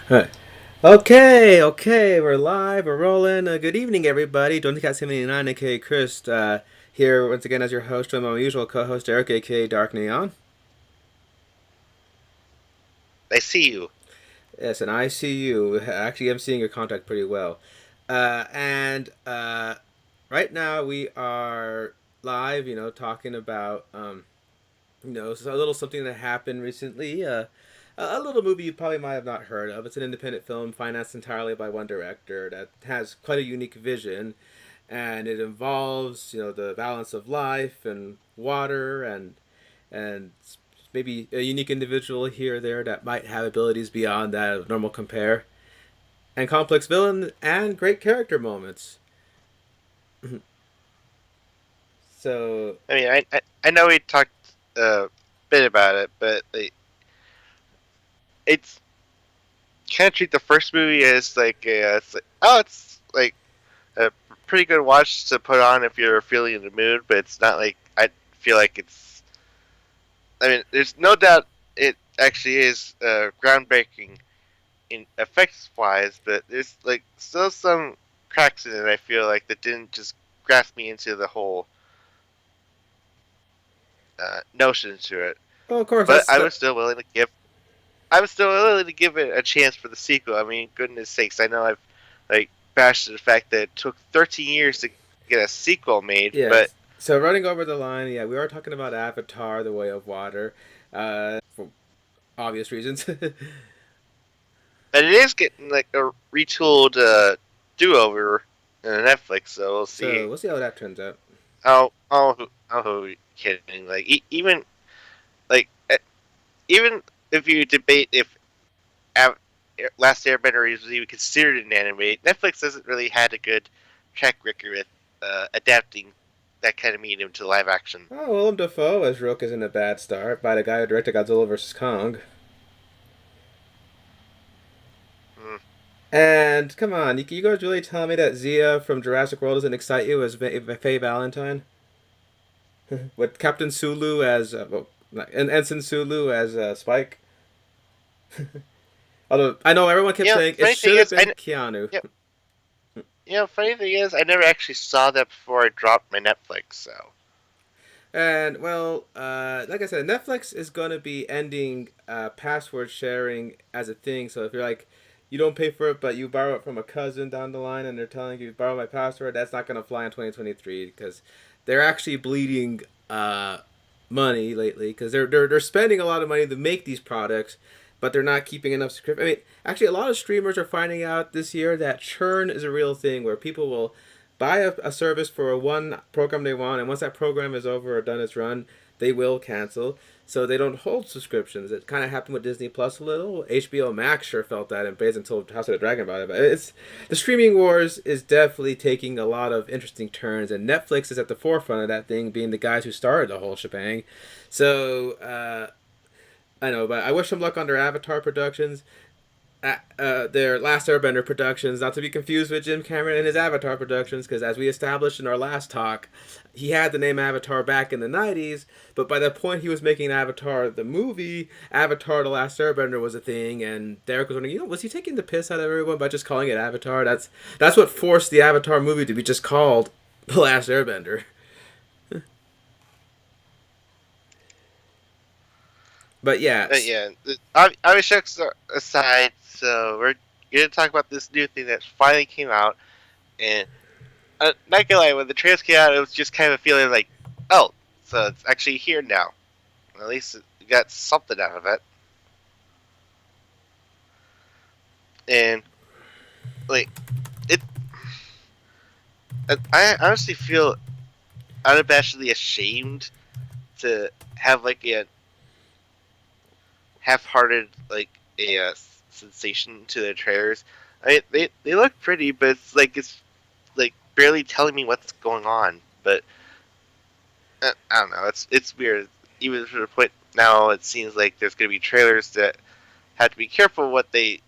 Huh. Okay, we're live, we're rolling. Good evening, everybody. Don't think 79, aka Chris, here once again as your host with my usual co-host Eric, aka darkneon. I see you. Yes, and I see you. Actually, I'm seeing your contact pretty well. And right now we are live, talking about so a little something that happened recently. A little movie you probably might have not heard of. It's an independent film financed entirely by one director that has quite a unique vision, and it involves the balance of life and water and maybe a unique individual here or there that might have abilities beyond that of normal compare, and complex villain and great character moments. So I mean, I know we talked a bit about it, but it's kind of treat the first movie as it's like a pretty good watch to put on if you're feeling in the mood, but it's not like I feel like it's. I mean, there's no doubt it actually is groundbreaking in effects wise, but there's like still some cracks in it. I feel like that didn't just grasp me into the whole notion to it. well, of course But that's I was still willing to give it a chance for the sequel. I mean, goodness sakes, I know I've like bashed the fact that it took 13 years to get a sequel made, but yes. So running over the line, yeah, we are talking about Avatar: The Way of Water, for obvious reasons. but it is getting like a retooled do over on Netflix, so we'll So see. we'll see how that turns out. I'll kidding. Like even like even if you debate if Av- Last Airbender was even considered an anime, Netflix hasn't really had a good track record with adapting that kind of medium to live action. Oh, Willem Dafoe as Rook isn't a bad start by the guy who directed Godzilla vs Kong. Mm. And come on, you guys really tell me that Zia from Jurassic World doesn't excite you as Faye Valentine? With Captain Sulu as and Ensign Sulu as Spike. Although I know everyone kept saying it Funny thing should have is, been Keanu. yeah, funny thing is, I never actually saw that before I dropped my Netflix. So, And well, like I said, Netflix is gonna be ending password sharing as a thing. So if you're like, you don't pay for it, but you borrow it from a cousin down the line, and they're telling you borrow my password, that's not gonna fly in 2023 because they're actually bleeding money lately because they're spending a lot of money to make these products, but they're not keeping enough script. I mean, actually, a lot of streamers are finding out this year that churn is a real thing where people will buy a service for a one program they want, and once that program is over or done its run, they will cancel. So they don't hold subscriptions. It kind of happened with Disney Plus a little. HBO Max sure felt that, and Basin told House of the Dragon about it. But it's the streaming wars is definitely taking a lot of interesting turns, and Netflix is at the forefront of that thing, being the guys who started the whole shebang. So I know, but I wish them luck on their Avatar productions. Their Last Airbender productions, not to be confused with Jim Cameron and his Avatar productions, because as we established in our last talk, he had the name Avatar back in the 90s, but by the point he was making Avatar the movie, Avatar The Last Airbender was a thing, and Derek was wondering, was he taking the piss out of everyone by just calling it Avatar? That's what forced the Avatar movie to be just called The Last Airbender. But yeah, yeah, I was shucks aside. So we're gonna talk about this new thing that finally came out, and not gonna lie, when the trailer came out, it was just kind of a feeling like, oh, so it's actually here now. At least we got something out of it, and like it. I honestly feel unabashedly ashamed to have like a half-hearted like a sensation to their trailers. I mean, they look pretty, but it's like barely telling me what's going on. But I don't know. It's weird. Even to the point now, it seems like there's going to be trailers that have to be careful what they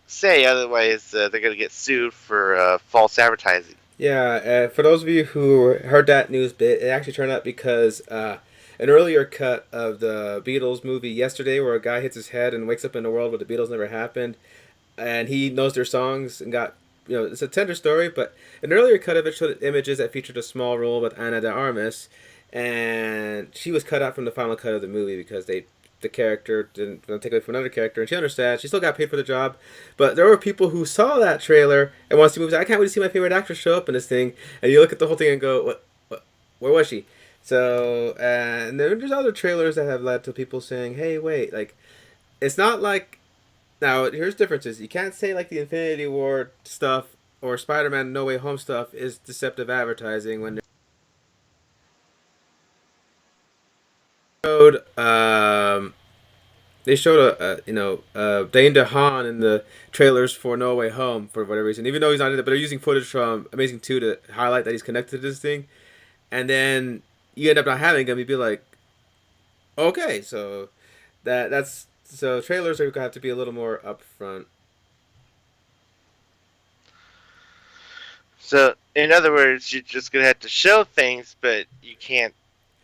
say, otherwise they're going to get sued for false advertising. yeah, for those of you who heard that news bit, it actually turned out because an earlier cut of the Beatles movie Yesterday, where a guy hits his head and wakes up in a world where the Beatles never happened, and he knows their songs and got it's a tender story. But an earlier cut of it showed images that featured a small role with Ana de Armas, and she was cut out from the final cut of the movie because the character didn't take away from another character, and she understands. She still got paid for the job, but there were people who saw that trailer and want to see movies. I can't wait to see my favorite actor show up in this thing, and you look at the whole thing and go, what where was she? So, and then there's other trailers that have led to people saying, "Hey, wait, like, it's not like now, here's differences. You can't say like the Infinity War stuff or Spider-Man No Way Home stuff is deceptive advertising when showed they showed Dane DeHaan in the trailers for No Way Home for whatever reason. Even though he's not in it, but they're using footage from Amazing 2 to highlight that he's connected to this thing. And then you end up not having him. You'd be like, okay, so that's so trailers are gonna have to be a little more upfront. So, in other words, you're just gonna have to show things, but you can't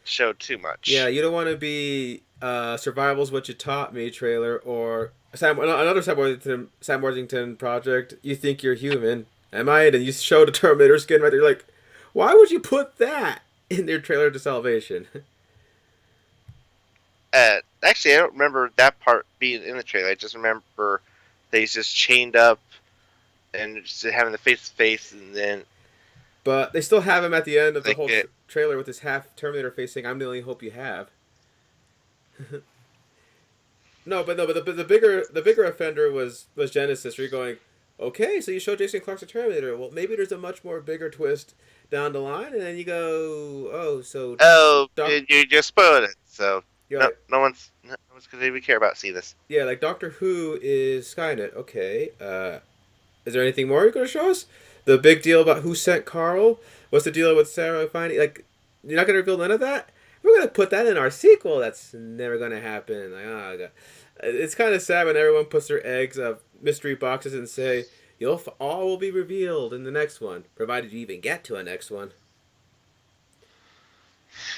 show too Yeah, much. you don't want to be "Survival's What You Taught Me" trailer or another Sam Worthington project. You think you're human, am I? And you show the Terminator skin right there. You're like, why would you put that in their trailer to Salvation? Actually, I don't remember that part being in the trailer. I just remember that he's just chained up and just having the face to face, and then But they still have him at the end of the like whole it. trailer with his half Terminator face saying, "I'm the only hope you have." No, but the bigger offender was Genesis. Where you're going, okay, so you show Jason Clark's a Terminator. Well, maybe there's a much more bigger twist down the line, and then you go, oh, so Oh, Doc, you just spoiled it. So you're no, like, no one's gonna even care about seeing this. yeah, like Doctor Who is Skynet. Okay, is there anything more you're gonna show us? The big deal about who sent Carl? What's the deal with Sarah finding? Like, you're not gonna reveal none of that. We're gonna put that in our sequel. That's never gonna happen. Like, oh god, it's kind of sad when everyone puts their eggs of mystery boxes and say all will be revealed in the next one, provided you even get to a next one.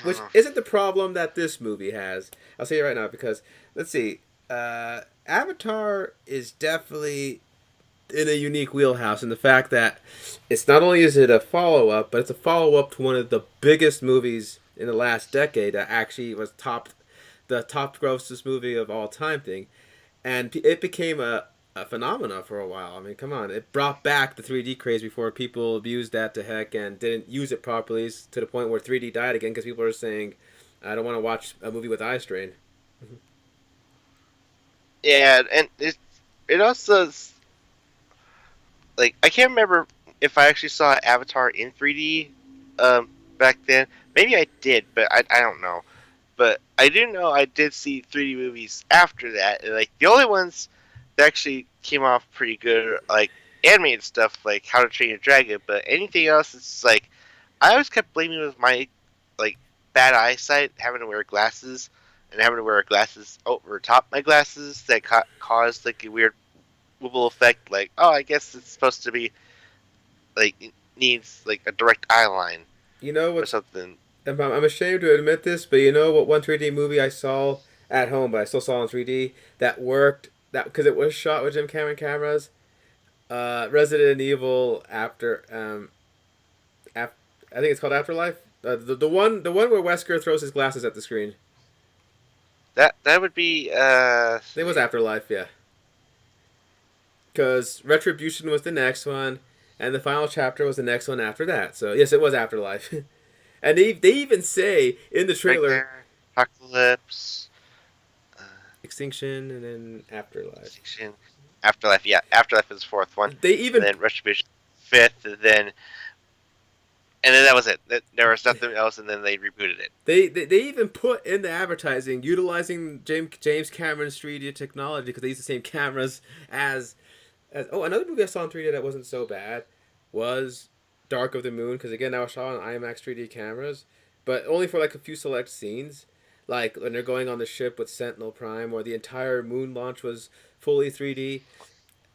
Which isn't the problem that this movie has. I'll say it right now because let's see, Avatar is definitely in a unique wheelhouse in the fact that it's not only is it a follow up, but it's a follow up to one of the biggest movies in the last decade that actually was the top grossest movie of all time thing, and it became a phenomena for a while. I mean, come on, it brought back the 3D craze before people abused that to heck and didn't use it properly to the point where 3D died again because people are saying, I don't want to watch a movie with eye strain. Yeah, and it also like I can't remember if I actually saw Avatar in 3D back then. Maybe I did, but I don't know. But I do know I did see 3D movies after that, and like the only ones that actually came off pretty good, like animated stuff, like How to Train Your Dragon. But anything else, it's like I always kept blaming with my like bad eyesight, having to wear glasses, and having to wear glasses over top my glasses that caused like a weird wobble effect. Like, oh, I guess it's supposed to be like it needs like a direct eye line You know or what? something. I'm ashamed to admit this, but you know what? One 3D movie I saw at home, but I still saw in 3D that worked. That because it was shot with Jim Cameron cameras. Resident Evil I think it's called Afterlife. The one where Wesker throws his glasses at the screen. That would be I think it was Afterlife, yeah. Because Retribution was the next one, and the final chapter was the next one after that. So yes, it was Afterlife. And they even say in the right trailer there. Apocalypse, uh, Extinction and then Afterlife. Extinction, Afterlife. Yeah, Afterlife is the fourth one, They and even then Retribution fifth, and then that was it. There was nothing else, and then they rebooted it. they even put in the advertising utilizing James Cameron's 3D technology because they use the same cameras as another movie I saw in 3D that wasn't so bad was Dark of the Moon because again that was shot on IMAX 3D cameras, but only for like a few select scenes, like when they're going on the ship with Sentinel Prime, or the entire moon launch was fully 3D,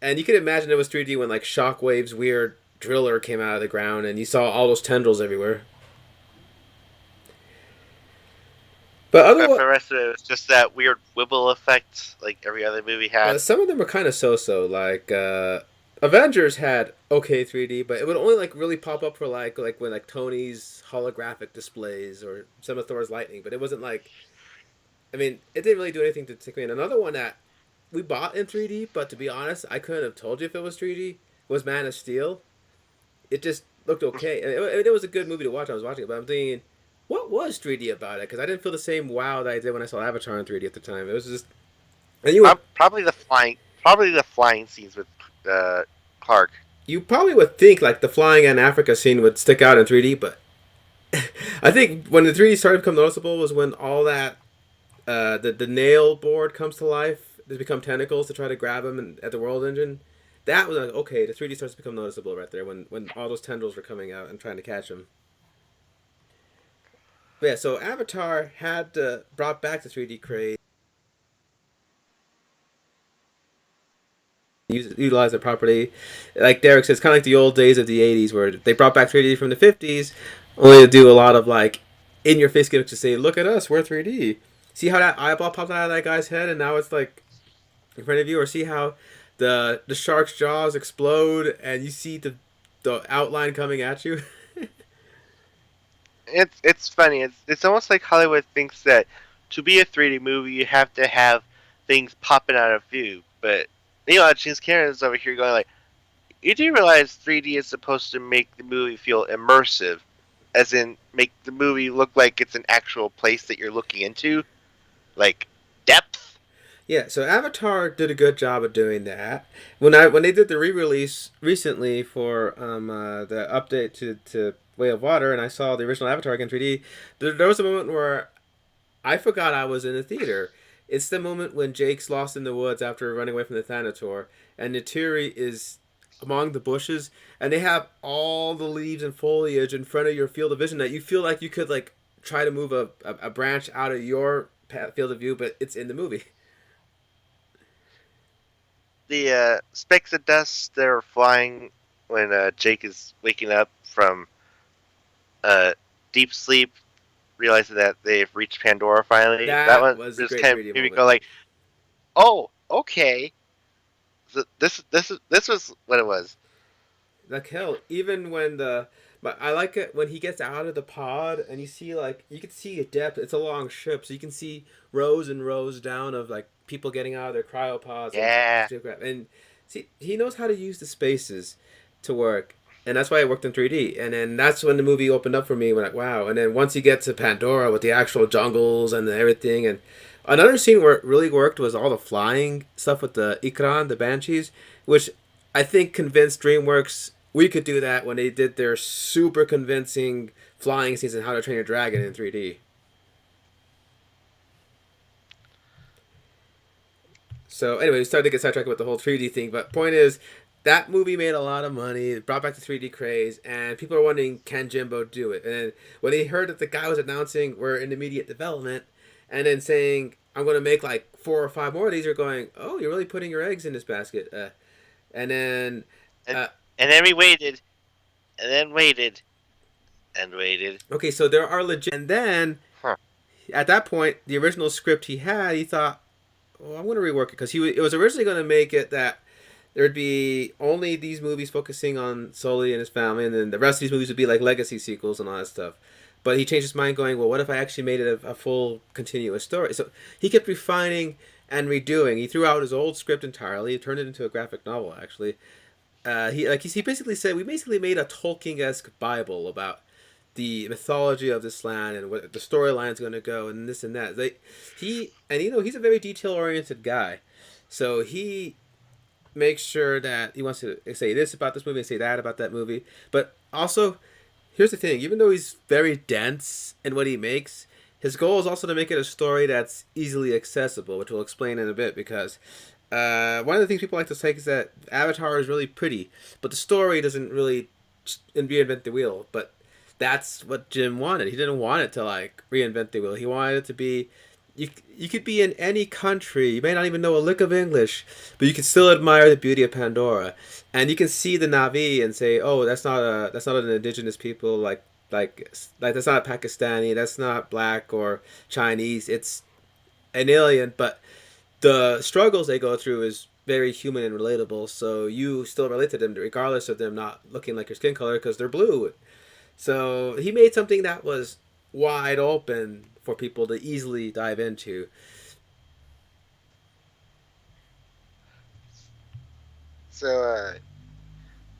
and you can imagine it was 3D when like Shockwave's weird driller came out of the ground and you saw all those tendrils everywhere. But But for otherwise, the rest of it, it's just that weird wibble effect like every other movie had. some of them are kind of so-so. Like Avengers had okay 3D, but it would only like really pop up for like when like Tony's holographic displays or some of Thor's lightning. But it wasn't like, I mean, it didn't really do anything to tick me. And another one that we bought in 3D, but to be honest, I couldn't have told you if it was 3D. Was Man of Steel. It just looked okay. And it was a good movie to watch. I was watching it, but I'm thinking, what was 3D about it? Because I didn't feel the same wow that I did when I saw Avatar in 3D at the time. It was just, and Probably the flying scenes with uh, Clark. you probably would think like the flying in Africa scene would stick out in 3D, but I think when the 3D started to become noticeable was when all that the nail board comes to life. There's become tentacles to try to grab him at the World Engine. That was like okay. The 3D starts to become noticeable right there when all those tendrils were coming out and trying to catch him. But yeah, so Avatar had brought back the 3D craze, utilize it properly. Like Derek says, kind of like the old days of the '80s, where they brought back 3D from the '50s, only to do a lot of like in-your-face gimmicks to say, "Look at us, we're 3D." See how that eyeball popped out of that guy's head, and now it's like in front of you, or see how the shark's jaws explode, and you see the outline coming at you. It's funny. It's almost like Hollywood thinks that to be a 3D movie, you have to have things popping out of view. But James Cameron's over here going like, you do realize 3D is supposed to make the movie feel immersive, as in make the movie look like it's an actual place that you're looking into, like depth. Yeah, so Avatar did a good job of doing that. When they did the re-release recently for the update to Way of Water, and I saw the original Avatar in 3D, there was a moment where I forgot I was in the theater. It's the moment when Jake's lost in the woods after running away from the Thanator, and Neytiri is among the bushes, and they have all the leaves and foliage in front of your field of vision that you feel like you could like try to move a branch out of your field of view, but it's in the movie. The specks of dust that are flying when Jake is waking up from deep sleep, realizing that they've reached Pandora finally. That That one was a just great kind of 3D made me moment. go like, "Oh, okay. So this was what it was." Like hell, even when the but I like it when he gets out of the pod and you see like you can see a depth. It's a long ship, so you can see rows and rows down of like people getting out of their cryopods Yeah, and see he knows how to use the spaces to work, and that's why it worked in 3D. And then that's when the movie opened up for me. When like wow, and then once you get to Pandora with the actual jungles and everything, and another scene where it really worked was all the flying stuff with the Ikran, the banshees, which I think convinced DreamWorks we could do that when they did their super convincing flying scenes in How to Train Your Dragon in 3D. So anyway, we started to get sidetracked with the whole 3D thing, but point is, that movie made a lot of money. It brought back the 3D craze, and people are wondering, can Jimbo do it? And when they heard that the guy was announcing we're in immediate development, and then saying I'm going to make like 4 or 5 more of these, are going, oh, you're really putting your eggs in this basket. And then and uh, and then we waited, and then waited, and waited. okay, so there are legit. And then Huh. at that point, the original script he had, he thought, well, I'm going to rework it because it was originally going to make it that there'd be only these movies focusing on Sully and his family, and then the rest of these movies would be like legacy sequels and all that stuff. But he changed his mind, going, well, what if I actually made it a full continuous story? So he kept refining and redoing. He threw out his old script entirely, he turned it into a graphic novel, actually. He basically said we basically made a Tolkien-esque Bible about the mythology of this land and what the storyline's going to go and this and that. He's a very detail oriented guy, so he makes sure that he wants to say this about this movie and say that about that movie. But also, here's the thing: even though he's very dense in what he makes, his goal is also to make it a story that's easily accessible, which we'll explain in a bit. Because one of the things people like to say is that Avatar is really pretty, but the story doesn't really reinvent the wheel. But that's what Jim wanted. He didn't want it to like reinvent the wheel. He wanted it to be you could be in any country. You may not even know a lick of English, but you can still admire the beauty of Pandora, and you can see the Navi and say, "Oh, that's not an indigenous people like Like that's not Pakistani, that's not black or Chinese. It's an alien, but the struggles they go through is very human and relatable. So you still relate to them regardless of them not looking like your skin color because they're blue. So he made something that was wide open for people to easily dive into. So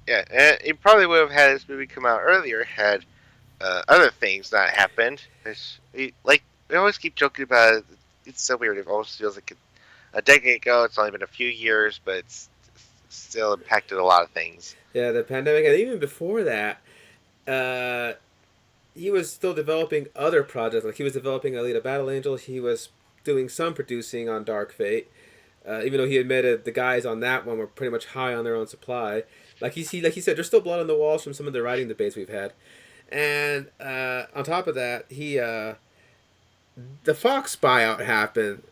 yeah, and he probably would have had this movie come out earlier had other things not happened. Like we always keep joking about it. It's so weird. It almost feels like a decade ago. It's only been a few years, but it's still impacted a lot of things. Yeah, the pandemic, and even before that, uh, he was still developing other projects. Like he was developing Alita Battle Angel. He was doing some producing on Dark Fate. Even though he admitted the guys on that one were pretty much high on their own supply. Like he said, there's still blood on the walls from some of the writing debates we've had. And on top of that, the Fox buyout happened,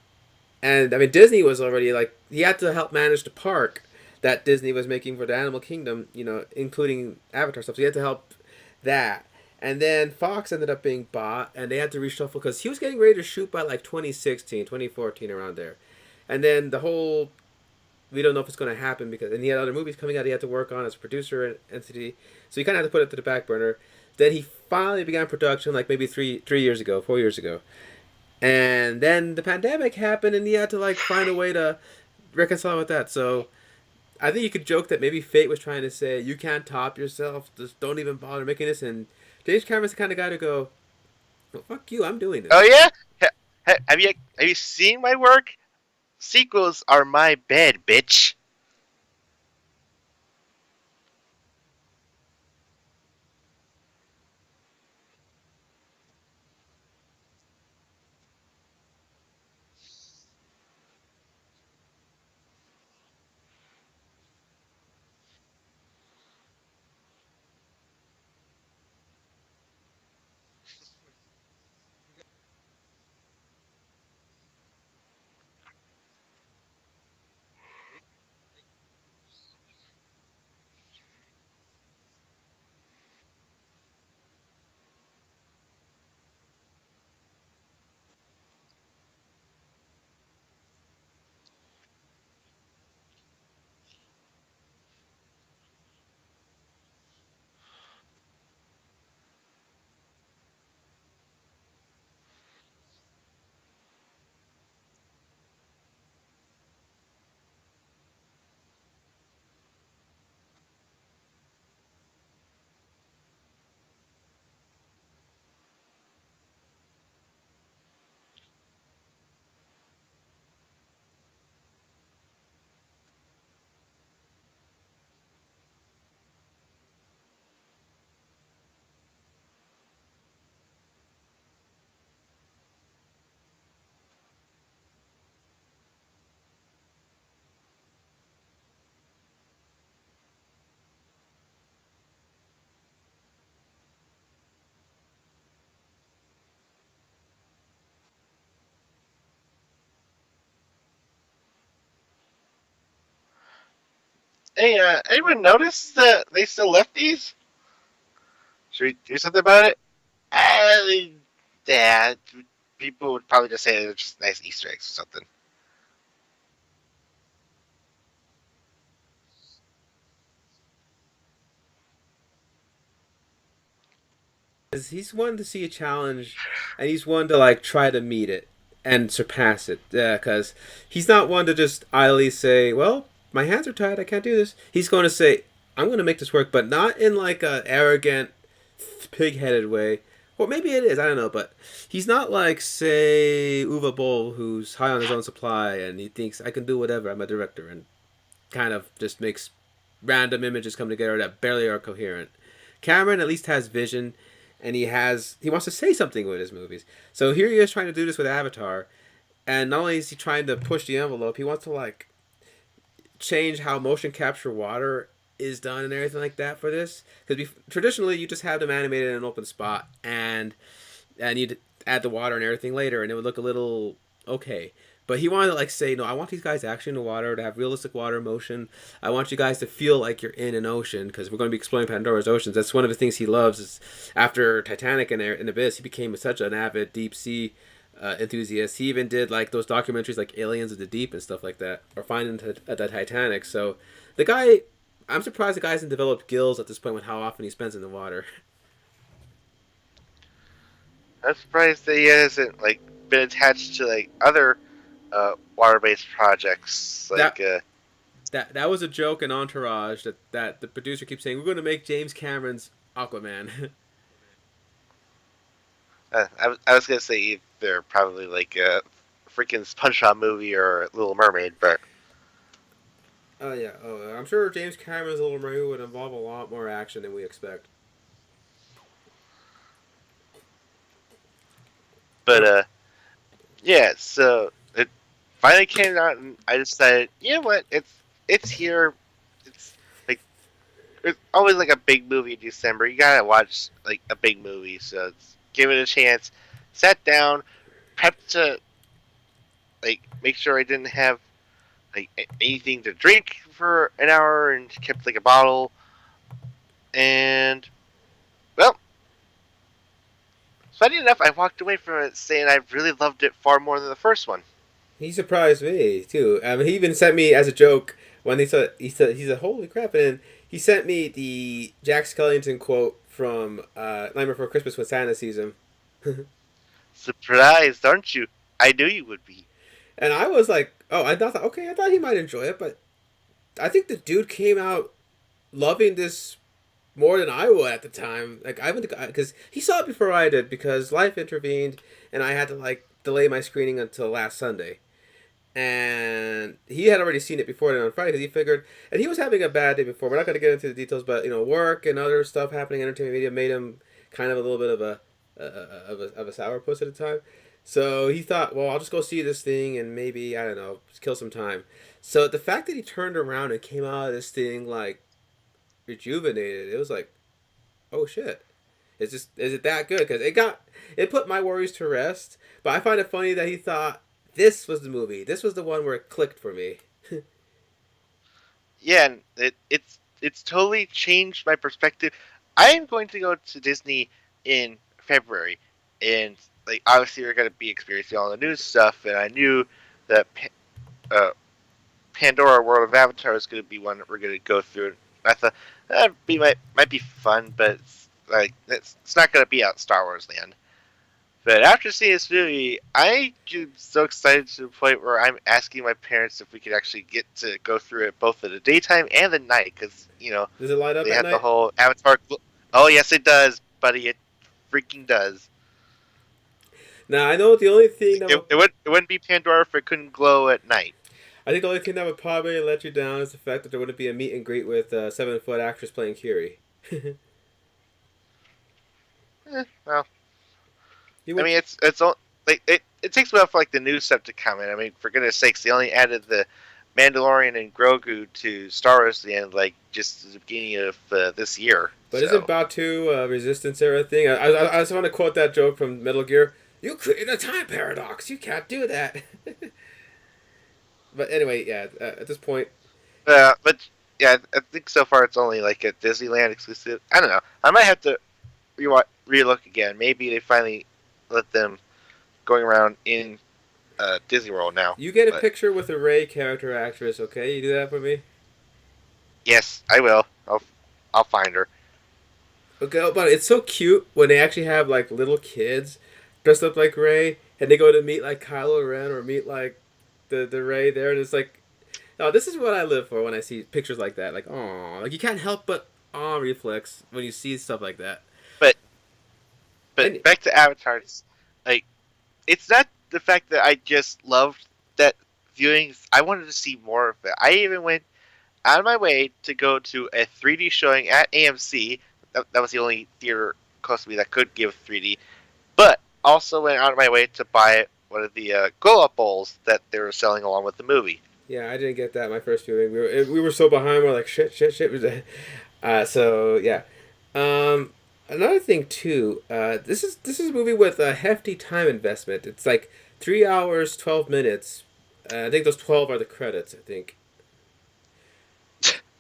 and I mean Disney was already like he had to help manage the park that Disney was making for the Animal Kingdom, including Avatar stuff. So he had to help that. And then Fox ended up being bought, and they had to reshuffle because he was getting ready to shoot by like 2016, 2014, around there. And then the whole we don't know if it's going to happen because and he had other movies coming out he had to work on as a producer entity, so he kind of had to put it to the back burner. Then he finally began production like maybe 3 years ago, 4 years ago, and then the pandemic happened, and he had to like find a way to reconcile with that. So I think you could joke that maybe fate was trying to say you can't top yourself, just don't even bother making this. And James Cameron's the kind of guy to go, well, fuck you, I'm doing Oh this. yeah, have you seen my work? Sequels are my bed, bitch. Hey, anyone notice that they still left these? Should we do something about it? Uh, yeah, people would probably just say they're just nice Easter eggs or something. 'Cause he's one to see a challenge, and he's one to like try to meet it and surpass it. Yeah, because he's not one to just idly say, "Well, my hands are tied. I can't do this." He's going to say, "I'm going to make this work," but not in like a arrogant, pig-headed way. Or maybe it is. I don't know, but he's not like say Uwe Boll, who's high on his own supply and he thinks I can do whatever. I'm a director, and kind of just makes random images come together that barely are coherent. Cameron at least has vision, and he wants to say something with his movies. So here he is trying to do this with Avatar, and not only is he trying to push the envelope, he wants to like change how motion capture water is done and everything like that for this. Because traditionally you just have them animated in an open spot, and you'd add the water and everything later, and it would look a little okay. But he wanted to like say, no, I want these guys actually in the water to have realistic water motion. I want you guys to feel like you're in an ocean because we're going to be exploring Pandora's oceans. That's one of the things he loves. Is after Titanic and Abyss, he became such an avid deep sea enthusiast. He even did like those documentaries like Aliens of the Deep and stuff like that, or Finding the Titanic. So the guy, I'm surprised the guy hasn't developed gills at this point with how often he spends in the water. I'm surprised that he hasn't like been attached to like other water-based projects. That that was a joke in Entourage that the producer keeps saying we're going to make James Cameron's Aquaman. I was gonna say either probably like a freaking SpongeBob movie or Little Mermaid, but Oh yeah, I'm sure James Cameron's Little Mermaid would involve a lot more action than we expect. but Oh, yeah. So it finally came out, and I decided, you know what, it's here. It's like there's always like a big movie in December. You gotta watch like a big movie, so it's, give it a chance. Sat down, prepped to like make sure I didn't have like anything to drink for an hour, and kept like a bottle. And well, funny enough, I walked away from it saying I really loved it far more than the first one. he surprised me too. He even sent me as a joke when he said holy crap, and he sent me the Jack Skellington quote from Nightmare Before Christmas when Santa sees him. Surprised, aren't you? I knew you would be. And I was like, oh, I thought, okay, I thought he might enjoy it, but I think the dude came out loving this more than I would at the time. Like I went because he saw it before I did because life intervened and I had to like delay my screening until last Sunday. And he had already seen it before then on Friday because he figured, and he was having a bad day before. We're not going to get into the details, but work and other stuff happening, entertainment media made him kind of a little bit of a sourpuss at the time. So he thought, well, I'll just go see this thing and maybe I don't know, just kill some time. So the fact that he turned around and came out of this thing like rejuvenated, it was like, oh shit, is it that good? Because it put my worries to rest. But I find it funny that he thought this was the movie. This was the one where it clicked for me. Yeah, and it's totally changed my perspective. I am going to go to Disney in February, and like obviously we're going to be experiencing all the new stuff, and I knew that uh, Pandora World of Avatar is going to be one that we're going to go through. I thought that might be fun, but it's not going to be out Star Wars land. But after seeing this movie, I am so excited to the point where I'm asking my parents if we could actually get to go through it both in the daytime and the night, because Does it light up they at have the night? whole Avatar. Oh yes, it does, buddy. It freaking does. Now I know the only thing that It wouldn't be Pandora if it couldn't glow at night. I think the only thing that would probably let you down is the fact that there wouldn't be a meet and greet with a 7 foot actress playing Curie. Well, You I would mean, it takes a while for like the new stuff to come in. I mean, for goodness sakes, they only added the Mandalorian and Grogu to Star Wars at the end, like just at the beginning of this year. But isn't So, Batu a resistance era thing? I just want to quote that joke from Metal Gear. You created a time paradox. You can't do that. But anyway, yeah. At this point, but yeah, I think so far it's only like a Disneyland exclusive. I don't know. I might have to relook again. Maybe they finally let them going around in Disney World now. you get a But picture with a Ray character actress. Okay, you do that for me. yes, I will. I'll find her. Okay, but it's so cute when they actually have like little kids dressed up like Ray, and they go to meet like Kylo Ren or meet like the Ray there, and it's like, oh, this is what I live for when I see pictures like that. Like, oh, like you can't help but reflex when you see stuff like that. But And back to Avatar. Like it's not the fact that I just loved that viewing. I wanted to see more of it. I even went out of my way to go to a 3D showing at AMC. That was the only theater close to me that could give 3D. But also went out of my way to buy one of the glow up bowls that they were selling along with the movie. yeah, I didn't get that my first viewing. We were so behind. We're like shit, shit, shit. So yeah. Another thing too. This is a movie with a hefty time investment. It's like 3 hours 12 minutes, I think those 12 are the credits. I think.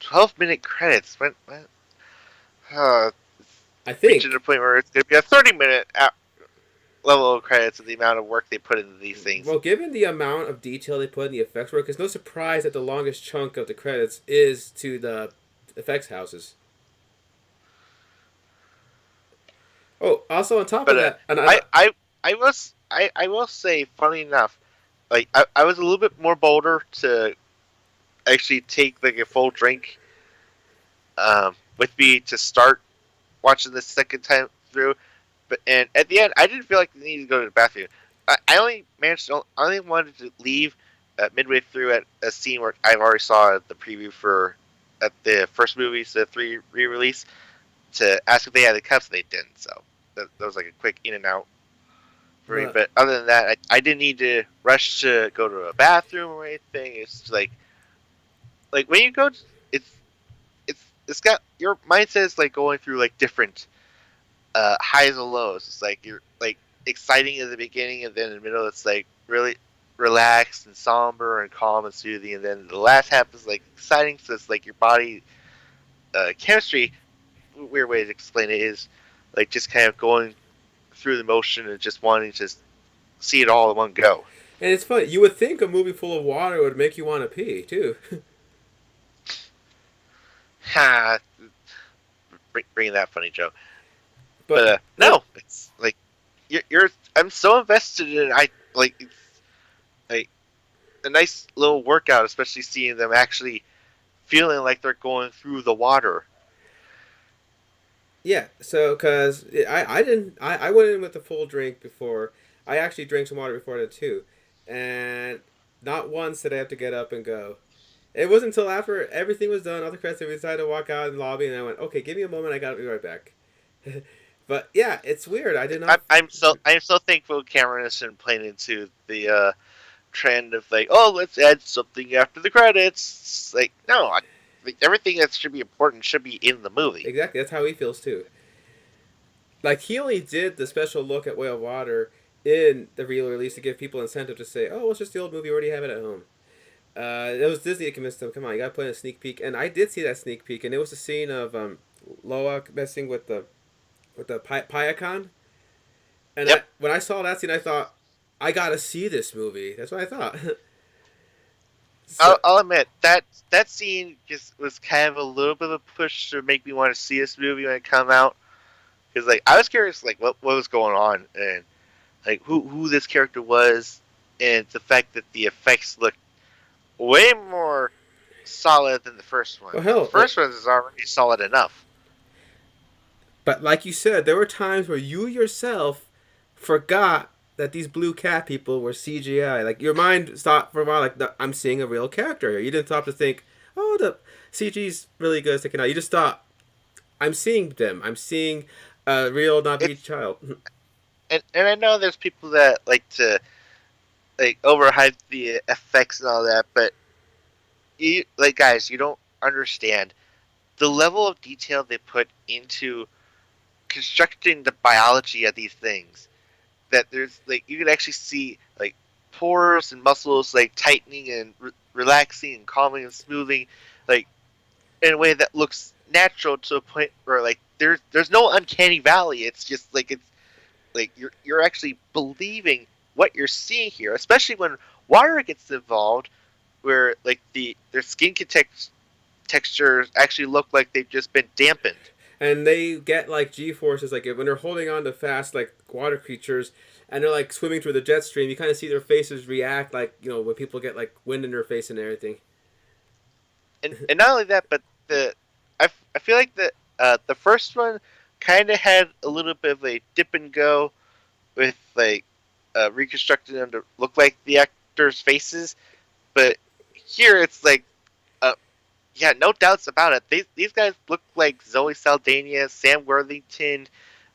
12-minute credits. When uh, I reaching a think. point where it's gonna be a 30-minute level of credits of the amount of work they put into these things. Well, given the amount of detail they put in the effects work, it's no surprise that the longest chunk of the credits is to the effects houses. Oh, also on top of But that, I, I, I will say, funny enough, like I was a little bit more bolder to actually take like a full drink with me to start watching the second time through. But and at the end, I didn't feel like I needed to go to the bathroom. I only managed. I only wanted to leave midway through at a scene where I've already saw the preview for at the first movie's the 3 re-release to ask if they had the cups. They didn't, so that was like a quick in and out for me. but But other than that, I didn't need to rush to go to a bathroom or anything. It's just like when you go, it's it's got your mindset is like going through like different highs and lows. It's like you're like exciting at the beginning, and then in the middle, it's like really relaxed and somber and calm and soothing, and then the last half is like exciting. So it's like your body chemistry. Weird way to explain it is like just kind of going through the motion and just wanting to see it all in one go. and it's funny. You would think a movie full of water would make you want to pee too, Ha! Bringing that funny joke, but but no, it's like you're. I'm so invested in it. I like it's like a nice little workout, especially seeing them actually feeling like they're going through the water. yeah. So because I didn't I went in with a full drink before. I actually drank some water before that too, and not once did I have to get up and go. It wasn't until after everything was done, all the credits, we decided to walk out in the lobby, and I went, okay, give me a moment, I gotta be right back. But yeah, it's weird. I did not. I'm so thankful Cameron isn't playing into the trend of like, oh, let's add something after the credits. It's like, no, like, everything that should be important should be in the movie. Exactly, that's how he feels too. Like, he only did the special look at Whale of Water in the real release to give people incentive to say, oh, it's just the old movie, you already have it at home. It was Disney that convinced them, come on, you gotta play a sneak peek. And I did see that sneak peek, and it was a scene of Loa messing with the Pyacon. And Yep. when I saw that scene, I thought, I gotta see this movie. That's what I thought. So, I'll admit that scene just was kind of a little bit of a push to make me want to see this movie when it come out. Because like I was curious, like what was going on and like who this character was, and the fact that the effects looked way more solid than the first one. well, And the hell, first one is already solid enough. but like you said, there were times where you yourself forgot that these blue cat people were CGI. Like, your mind stopped for a while, like, I'm seeing a real character here. You didn't stop to think, oh, the CG's really good, sticking out. You just thought, I'm seeing them. I'm seeing a real Navi It's child. and I know there's people that like to like overhype the effects and all that, but you like guys, you don't understand the level of detail they put into constructing the biology of these things. That there's like you can actually see like pores and muscles like tightening and relaxing and calming and smoothing, like in a way that looks natural to a point where like there's no uncanny valley. It's just like it's like you're actually believing what you're seeing here, especially when water gets involved, where like their skin textures actually look like they've just been dampened. And they get, like, G-forces, like, when they're holding on to fast, like, water creatures, and they're, like, swimming through the jet stream, you kind of see their faces react, like, when people get, like, wind in their face and everything. And not only that, but I feel like the first one kind of had a little bit of a dip and go with like reconstructing them to look like the actors' faces, but here it's like yeah, no doubts about it. These guys look like Zoe Saldana, Sam Worthington,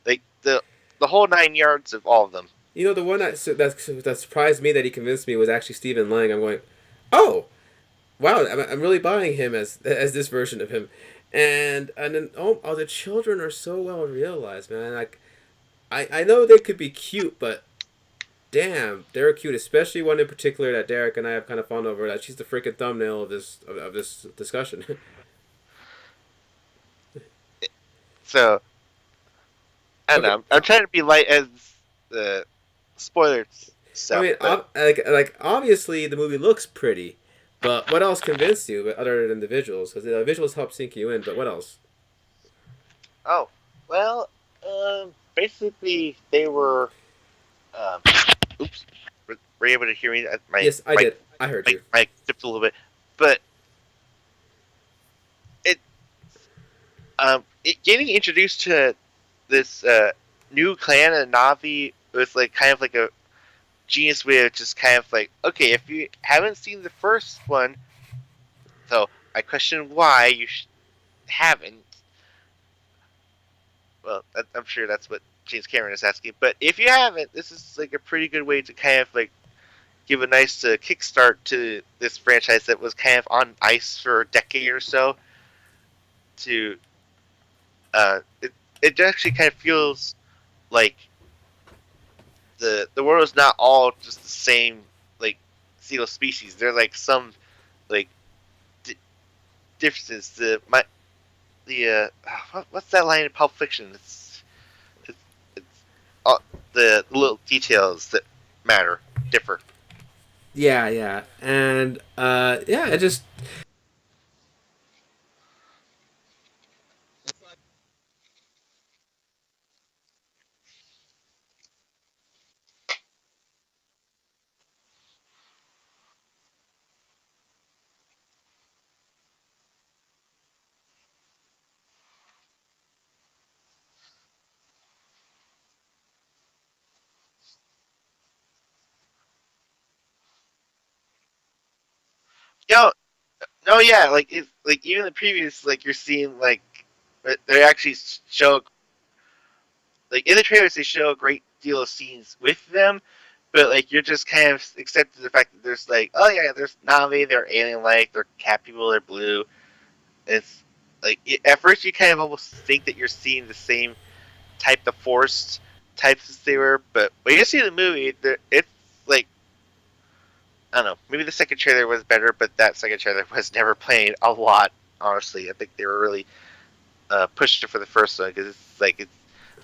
like the whole 9 yards of all of them. The one that surprised me that he convinced me was actually Stephen Lang. I'm going, oh, wow, I'm really buying him as this version of him. And then, oh, the children are so well realized, man. Like, I know they could be cute, but damn, they're cute, especially one in particular that Derek and I have kind of fawned over. That she's the freaking thumbnail of this discussion. So I don't know. Okay, I'm trying to be light as the spoiler I stuff, mean, but like obviously the movie looks pretty, but what else convinced you, other than the visuals? Because the visuals help sink you in, but what else? oh well. Basically they were. Um, oops, were you able to hear me? My Yes, I mic did. I heard mic you. mic dipped a little bit, but it getting introduced to this new clan of Navi was like kind of like a genius way of just kind of like, okay, if you haven't seen the first one, so I question why you haven't. Well, I'm sure that's what James Cameron is asking. But if you haven't, this is like a pretty good way to kind of like give a nice kickstart to this franchise that was kind of on ice for a decade or so. To it actually kind of feels like the world is not all just the same like single species. There are like some like di- differences. What's that line in Pulp Fiction? It's the little details that matter differ. Yeah, yeah, and yeah, it just You know, no, yeah, like like even the previous, like you're seeing like they actually show like in the trailers they show a great deal of scenes with them, but like you're just kind of accepting the fact that there's like, oh yeah, there's Navi, they're alien like, they're cat people, they're blue. It's like at first you kind of almost think that you're seeing the same type of forced types as they were, but when you see the movie, it's like I don't know, maybe the second trailer was better, but that second trailer was never playing a lot. Honestly, I think they were really pushed it for the first one because it's like it's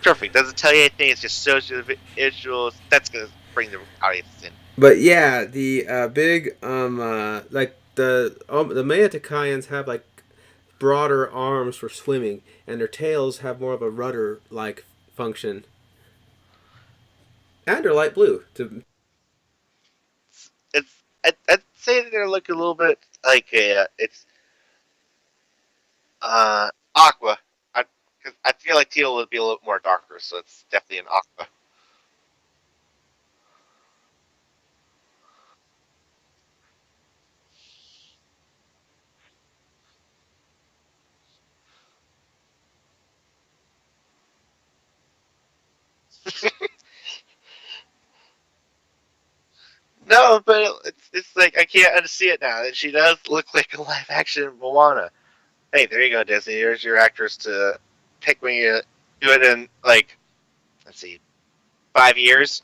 perfect. Doesn't tell you anything. It just shows you the visuals. That's gonna bring the audience in. but yeah, the big like the Maya Takayans have like broader arms for swimming, and their tails have more of a rudder like function, and they're light blue. To It's I'd say that they're looking a little bit like a it's aqua. Cause I feel like teal would be a little more darker, so it's definitely an aqua. No, but it's like I can't unsee it now. That she does look like a live action Moana. Hey, there you go, Disney. Here's your actress to pick when you do it in like let's see, 5 years.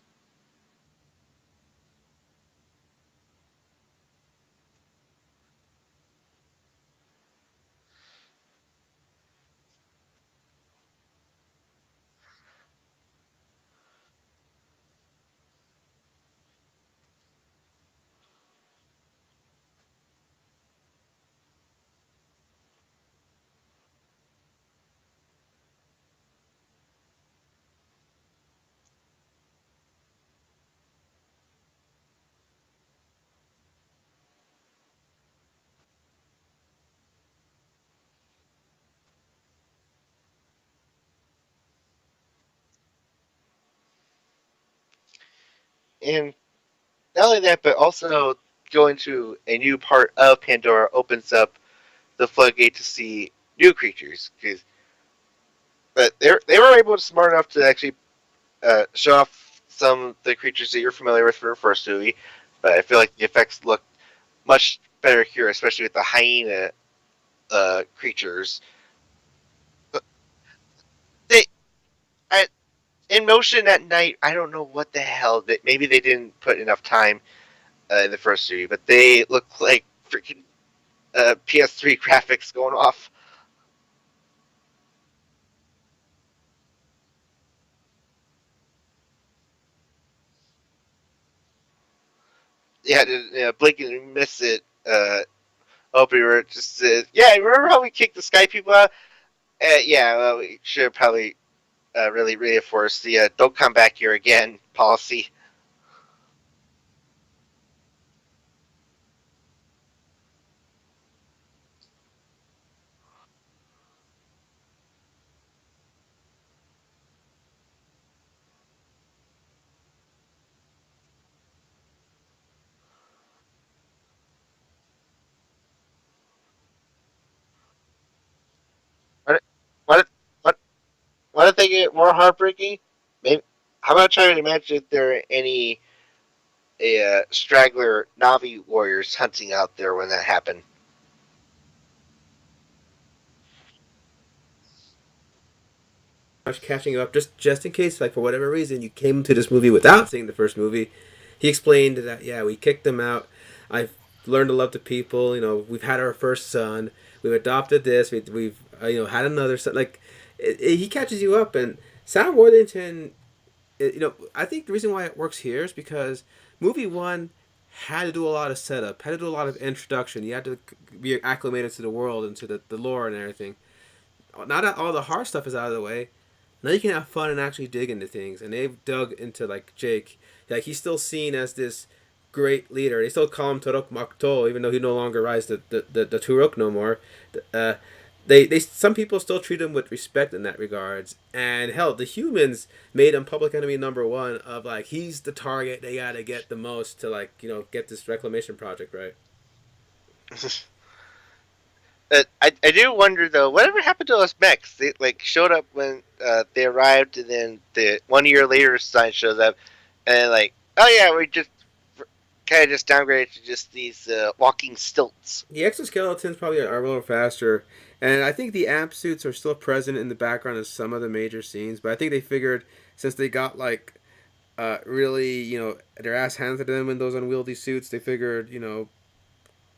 And not only that, but also going to a new part of Pandora opens up the floodgate to see new creatures. Because but they were able to smart enough to actually show off some of the creatures that you're familiar with from the first movie. But I feel like the effects look much better here, especially with the hyena creatures. They, I, in motion at night. I don't know what the hell. That maybe they didn't put enough time in the first series, but they look like freaking PS3 graphics going off. Yeah, blink and miss it. Hope we were just yeah. Remember how we kicked the Sky people out? Yeah, well, we should probably really reinforce the "don't come back here again" policy. What? What? What? What if they get more heartbreaking? Maybe. How about trying to imagine if there are any straggler Navi warriors hunting out there when that happened? Much catching up just in case, like for whatever reason, you came to this movie without seeing the first movie. He explained that yeah, we kicked them out. I've learned to love the people. You know, we've had our first son. We've adopted this. We've had another son. Like he catches you up, and Sam Worthington. I think the reason why it works here is because movie one had to do a lot of setup, had to do a lot of introduction. You had to be acclimated to the world and to the lore and everything. Now that all the hard stuff is out of the way, now you can have fun and actually dig into things. And they've dug into like Jake. Like he's still seen as this great leader. They still call him Turok Makto, even though he no longer rides the Turok no more. Uh, they some people still treat him with respect in that regards. And hell, the humans made him public enemy number one of like he's the target they gotta get the most to like get this reclamation project right. I do wonder though, whatever happened to those mechs? They like showed up when they arrived, and then the 1 year later sign shows up, and like, oh yeah, we just kind of just downgraded to just these walking stilts. The exoskeletons probably are a little faster, and I think the amp suits are still present in the background of some of the major scenes. But I think they figured since they got like really their ass handed to them in those unwieldy suits, they figured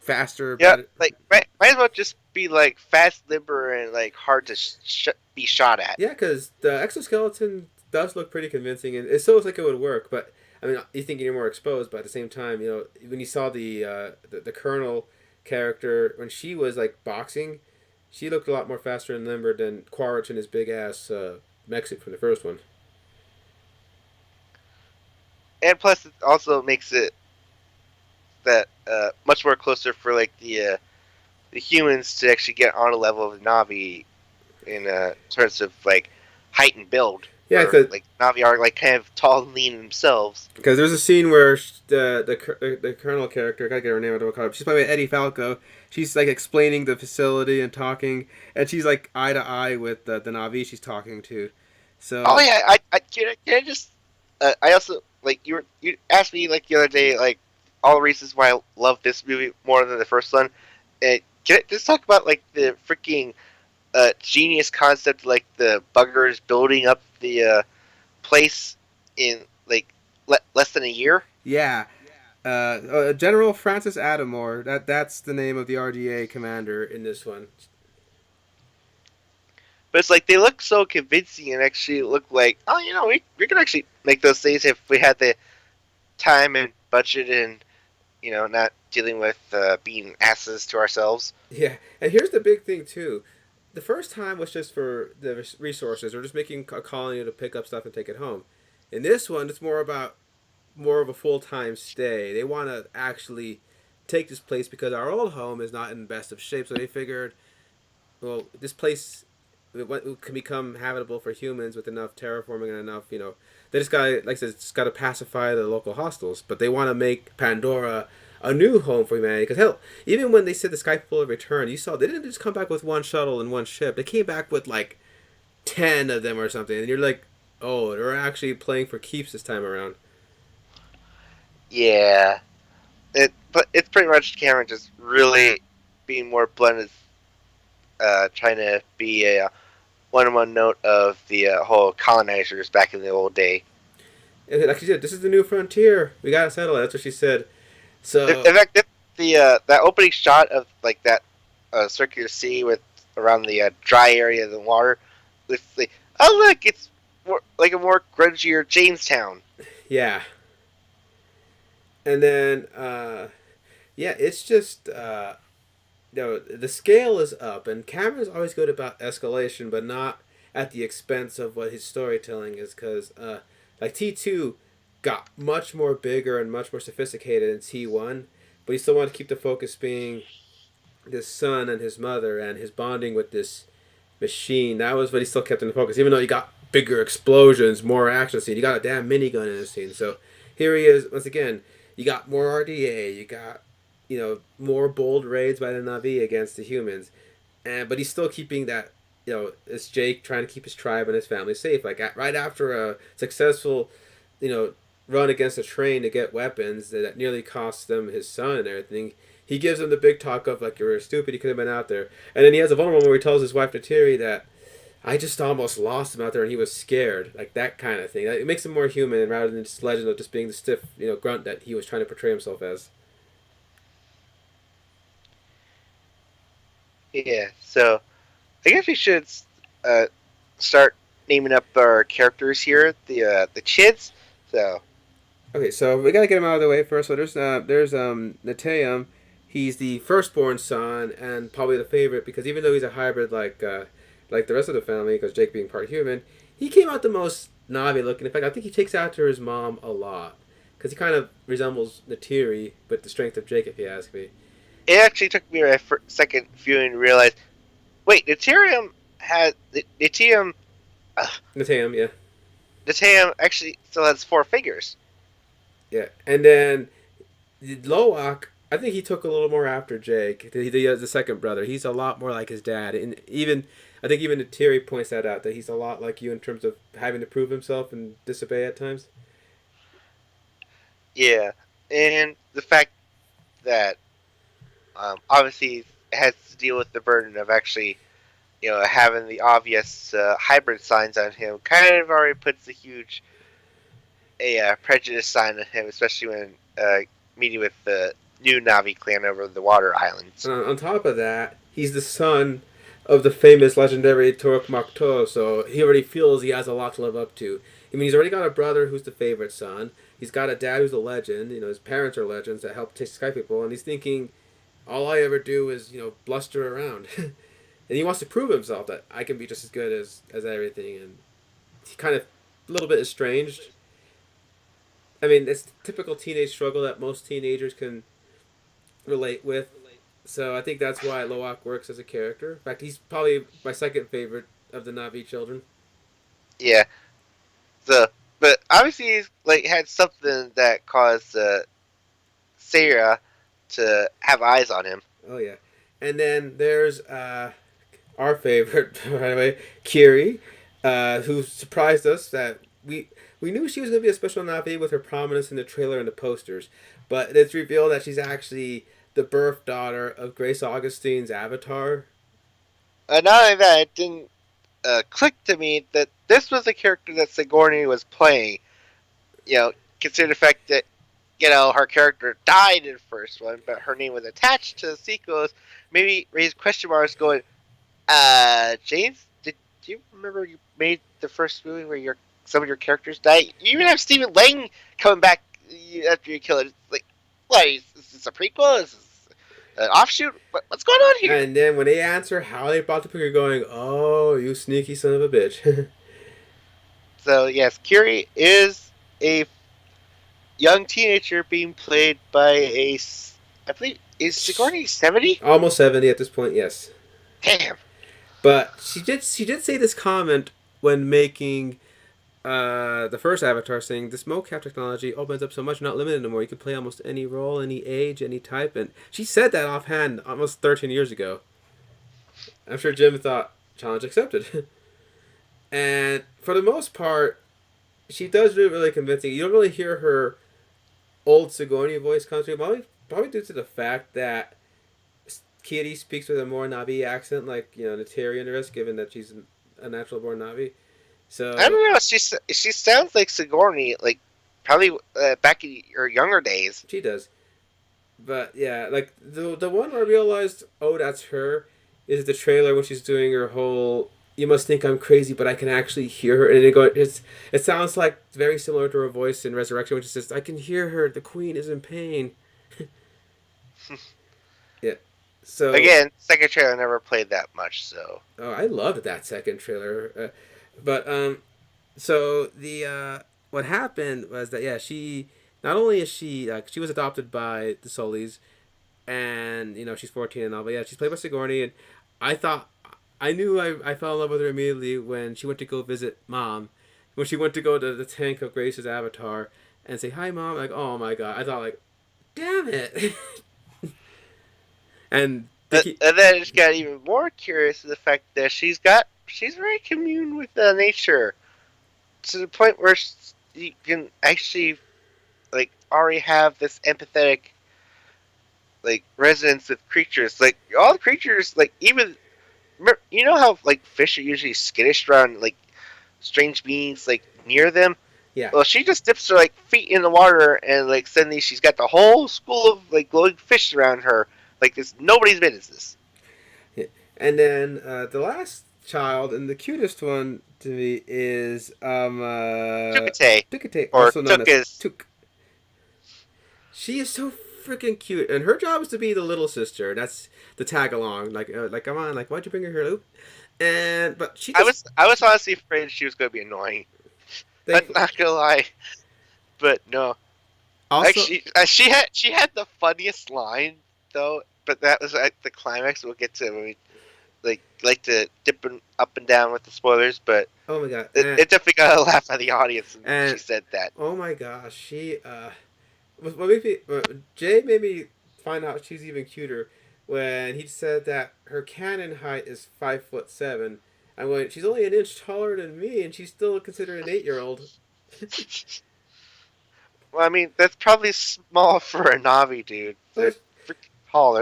faster, Yeah, better. like might as well just be like fast, limber, and like hard to be shot at. Yeah, because the exoskeleton does look pretty convincing, and it still looks like it would work. But I mean, you think you're more exposed, but at the same time, when you saw the Colonel character when she was like boxing, she looked a lot more faster and limber than Quaritch and his big ass Mexic from the first one. And plus, it also makes it that much more closer for like the humans to actually get on a level of Navi in terms of like height and build, Yeah, where like Navi are like kind of tall and lean themselves. because there's a scene where the Colonel character, I gotta get her name, I don't call her. She's played by Eddie Falco. She's like explaining the facility and talking, and she's like eye to eye with the Navi she's talking to. Oh So yeah, can I just I also like you asked me like the other day like all the reasons why I love this movie more than the first one. And can I just talk about like the freaking genius concept, like the buggers building up the place in like less than a year? yeah, General Francis Adamore. That's the name of the RDA commander in this one. But it's like they look so convincing and actually look like, oh, we could actually make those things if we had the time and budget and not dealing with being asses to ourselves. Yeah, and here's the big thing too. The first time was just for the resources, or just making a colony to pick up stuff and take it home. In this one, it's more of a full time stay. They want to actually take this place because our old home is not in best of shape. So they figured, well, this place can become habitable for humans with enough terraforming and enough, they just got like I said, just got to pacify the local hostiles. But they want to make Pandora a new home for humanity. Because hell, even when they said the Sky People return, you saw they didn't just come back with one shuttle and one ship. They came back with like 10 of them or something, and you're like, oh, they're actually playing for keeps this time around. Yeah, but it's pretty much Cameron just really being more blunt, trying to be a one note of the whole colonizers back in the old day. And like she said, this is the new frontier. We gotta settle it. That's what she said. In So fact, the that opening shot of like that circular sea with around the dry area of the water, with the oh look, it's more, like a more grungier Jamestown. yeah, and then yeah, it's just the scale is up, and Cameron's always good about escalation, but not at the expense of what his storytelling is, because like T2 got much more bigger and much more sophisticated in T1, but he still wanted to keep the focus being his son and his mother and his bonding with this machine. That was what he still kept in the focus, even though you got bigger explosions, more action scene. You got a damn minigun in the scene. So here he is once again. You got more RDA. You got more bold raids by the Navi against the humans, and but he's still keeping that. It's Jake trying to keep his tribe and his family safe. Like right after a successful, you know, run against a train to get weapons that nearly cost them his son and everything. He gives him the big talk of like you're stupid. He could have been out there, and then he has a vulnerable moment where he tells his wife Nateri that I just almost lost him out there and he was scared. Like that kind of thing. It makes him more human rather than just legend of just being the stiff, grunt that he was trying to portray himself as. Yeah, so I guess we should uh, start naming up our characters here, the Chids. So Okay, so we gotta get him out of the way first. So there's Nateum. He's the firstborn son and probably the favorite because even though he's a hybrid like the rest of the family, because Jake being part human, he came out the most Navi looking. In fact, I think he takes after his mom a lot because he kind of resembles Natiri with the strength of Jake, if you ask me. it actually took me a second viewing to realize, wait, Nitium, uh, Nateum, yeah, Nitium actually still has four fingers. yeah, and then Loak, I think he took a little more after Jake. He has the second brother. He's a lot more like his dad, and even I think even Terry points that out that he's a lot like you in terms of having to prove himself and disobey at times. Yeah, and the fact that obviously it has to deal with the burden of actually, having the obvious hybrid signs on him, kind of already puts a huge prejudice sign on him, especially when meeting with the new Navi clan over the water islands. On top of that, he's the son of the famous legendary Toruk Makto, so he already feels he has a lot to live up to. I mean, he's already got a brother who's the favorite son. He's got a dad who's a legend. His parents are legends that help teach Sky people, and he's thinking, all I ever do is bluster around, and he wants to prove himself that I can be just as good as everything. And he kind of a little bit estranged. I mean, it's typical teenage struggle that most teenagers can relate with. So I think that's why Loak works as a character. In fact, he's probably my second favorite of the Navi children. Yeah, so but obviously he's like had something that caused Sarah to have eyes on him. Oh yeah, and then there's our favorite, by the way, Kiri, who surprised us that we knew she was going to be a special Navi with her prominence in the trailer and the posters, but it's revealed that she's actually the birth daughter of Grace Augustine's avatar. Not only that, it didn't click to me that this was a character that Sigourney was playing. Consider the fact that her character died in the first one, but her name was attached to the sequels. Maybe raise question marks, going, James, did you remember you made the first movie where some of your characters died? You even have Stephen Lang coming back after you kill it. It's like, what? Is this a prequel? Is this an offshoot? What's going on here? And then when they answer how they brought the picture, going, "Oh, you sneaky son of a bitch." So yes, Kiri is a young teenager being played by I believe, is Sigourney 70? Almost 70 at this point, yes. Damn. But she did say this comment when making the first Avatar, saying this mocap technology opens up so much, not limited anymore. You can play almost any role, any age, any type, and she said that offhand almost 13 years ago. I'm sure Jim thought challenge accepted, and for the most part, she does do it really convincing. You don't really hear her old Sigourney voice come through, probably due to the fact that Kitty speaks with a more Navi accent, like Nateri and the rest, given that she's a natural born Navi. I So don't know. She sounds like Sigourney, like probably back in her younger days. she does. But yeah, like the one where I realized, oh, that's her, is the trailer when she's doing her whole. You must think I'm crazy, but I can actually hear her, and it sounds like very similar to her voice in Resurrection, which says, "I can hear her. The Queen is in pain." Yeah. So, Again, second trailer never played that much, so oh, I loved that second trailer, but so the what happened was that yeah, she not only is she like she was adopted by the Solis, and she's 14 and all, but yeah, she's played by Sigourney, and I thought I knew I fell in love with her immediately when she went to go visit mom, when she went to go to the tank of Grace's avatar and say hi mom, like oh my god, I thought like damn it, and they keep and then it got even more curious to the fact that she's very commune with nature to the point where you can actually like already have this empathetic like resonance with creatures. Like all the creatures, like even you know how like fish are usually skittish around like strange beings like near them. yeah. Well, she just dips her like feet in the water, and like suddenly she's got the whole school of like glowing fish around her. Like this, nobody's business. Yeah. And then the last child and the cutest one to me is Tukate Tukate, or also known Took as is. Tuk. She is so freaking cute, and her job is to be the little sister. That's the tag along. Like come on, like why'd you bring her here, Luke? And but she just I was honestly afraid she was going to be annoying. I'm they not gonna lie, but no. Like also she had the funniest line though, but that was like the climax. We'll get to when we like to dip up and down with the spoilers, but oh my god, it definitely got a laugh out of the audience when she and said that. oh my gosh, she what made me Jay made me find out she's even cuter when he said that her canon height is 5'7". I went, she's only an inch taller than me, and she's still considered an 8-year-old. Well, I mean that's probably small for a Navi, dude. They're freaking tall.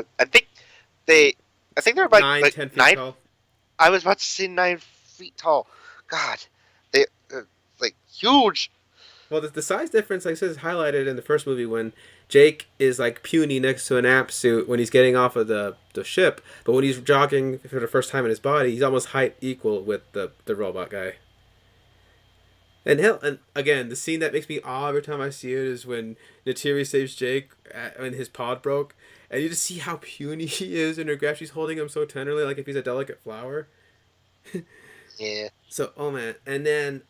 They, I think they're like Nine, like 10 feet 9. tall. I was about to say 9 feet tall. God, they like huge. Well, the size difference, like I said, is highlighted in the first movie when Jake is like puny next to an app suit when he's getting off of the ship, but when he's jogging for the first time in his body, he's almost height equal with the robot guy. And hell, and again, the scene that makes me awe every time I see it is when Natiri saves Jake when his pod broke, and you just see how puny he is in her grasp. She's holding him so tenderly, like if he's a delicate flower. Yeah. So, oh man, and then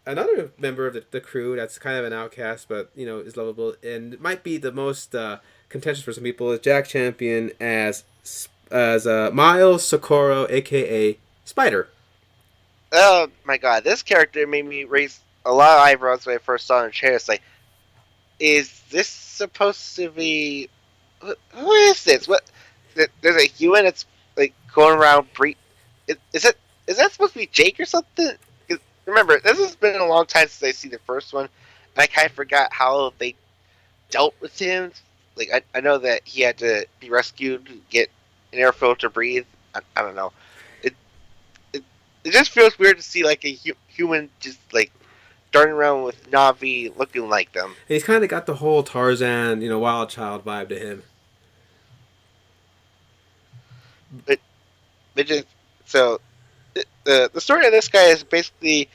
another member of the crew that's kind of an outcast, but is lovable and might be the most contentious for some people is Jack Champion as Miles Socorro, aka Spider. Oh my god, this character made me raise a lot of eyebrows when I first saw him in the trailer. It's like, is this supposed to be? Who is this? What? There's a human that's like going around. Is it? Is that supposed to be Jake or something? 'Cause remember, this has been a long time since I see the first one, and I kind of forgot how they dealt with him. Like I know that he had to be rescued, get an air filter, breathe. I don't know. It it just feels weird to see like a human just like darting around with Navi looking like them. And he's kind of got the whole Tarzan, Wild Child vibe to him. It it just so the story of this guy is basically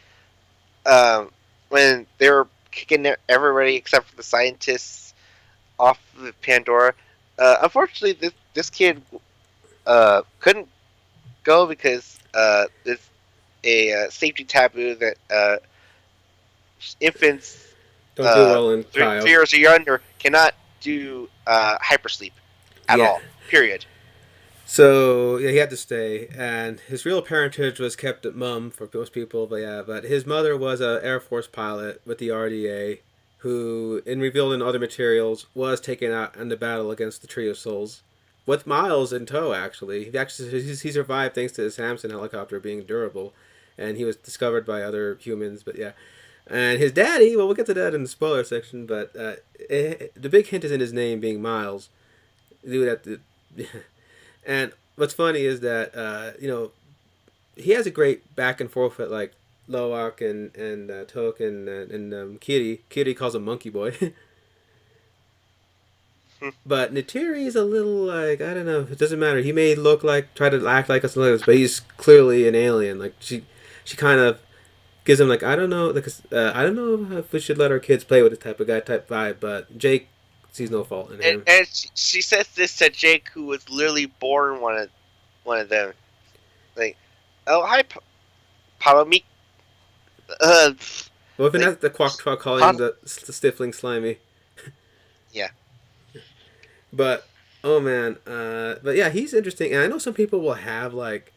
um, when they were kicking everybody except for the scientists off of Pandora. Unfortunately, this kid couldn't go because there's a safety taboo that infants Don't do well in three, cryo. 3 years or younger cannot do hypersleep at Yeah. all. Period. So yeah, he had to stay, and his real parentage was kept at mum for most people. But yeah, but his mother was a Air Force pilot with the RDA, who, in revealed in other materials, was taken out in the battle against the Tree of Souls, with Miles in tow. Actually, he survived thanks to the Samson helicopter being durable, and he was discovered by other humans. But yeah, and his daddy. Well, we'll get to that in the spoiler section. But the big hint is in his name being Miles. Dude, that. And what's funny is that he has a great back and forth with like Loak and Took and Kitty. Kitty calls him Monkey Boy. But Natiri is a little like I don't know. It doesn't matter. He may look like try to act like us, but he's clearly an alien. Like she kind of gives him like I don't know, like I don't know if we should let our kids play with this type of guy type vibe. But Jake sees no fault in him. And she says this to Jake, who was literally born one of them. Like, oh hi, Palomik. Uh, Well, if like, that's the Quack Truck calling him Pal- the Stifling Slimy. yeah. But oh man, but yeah, he's interesting, and I know some people will have like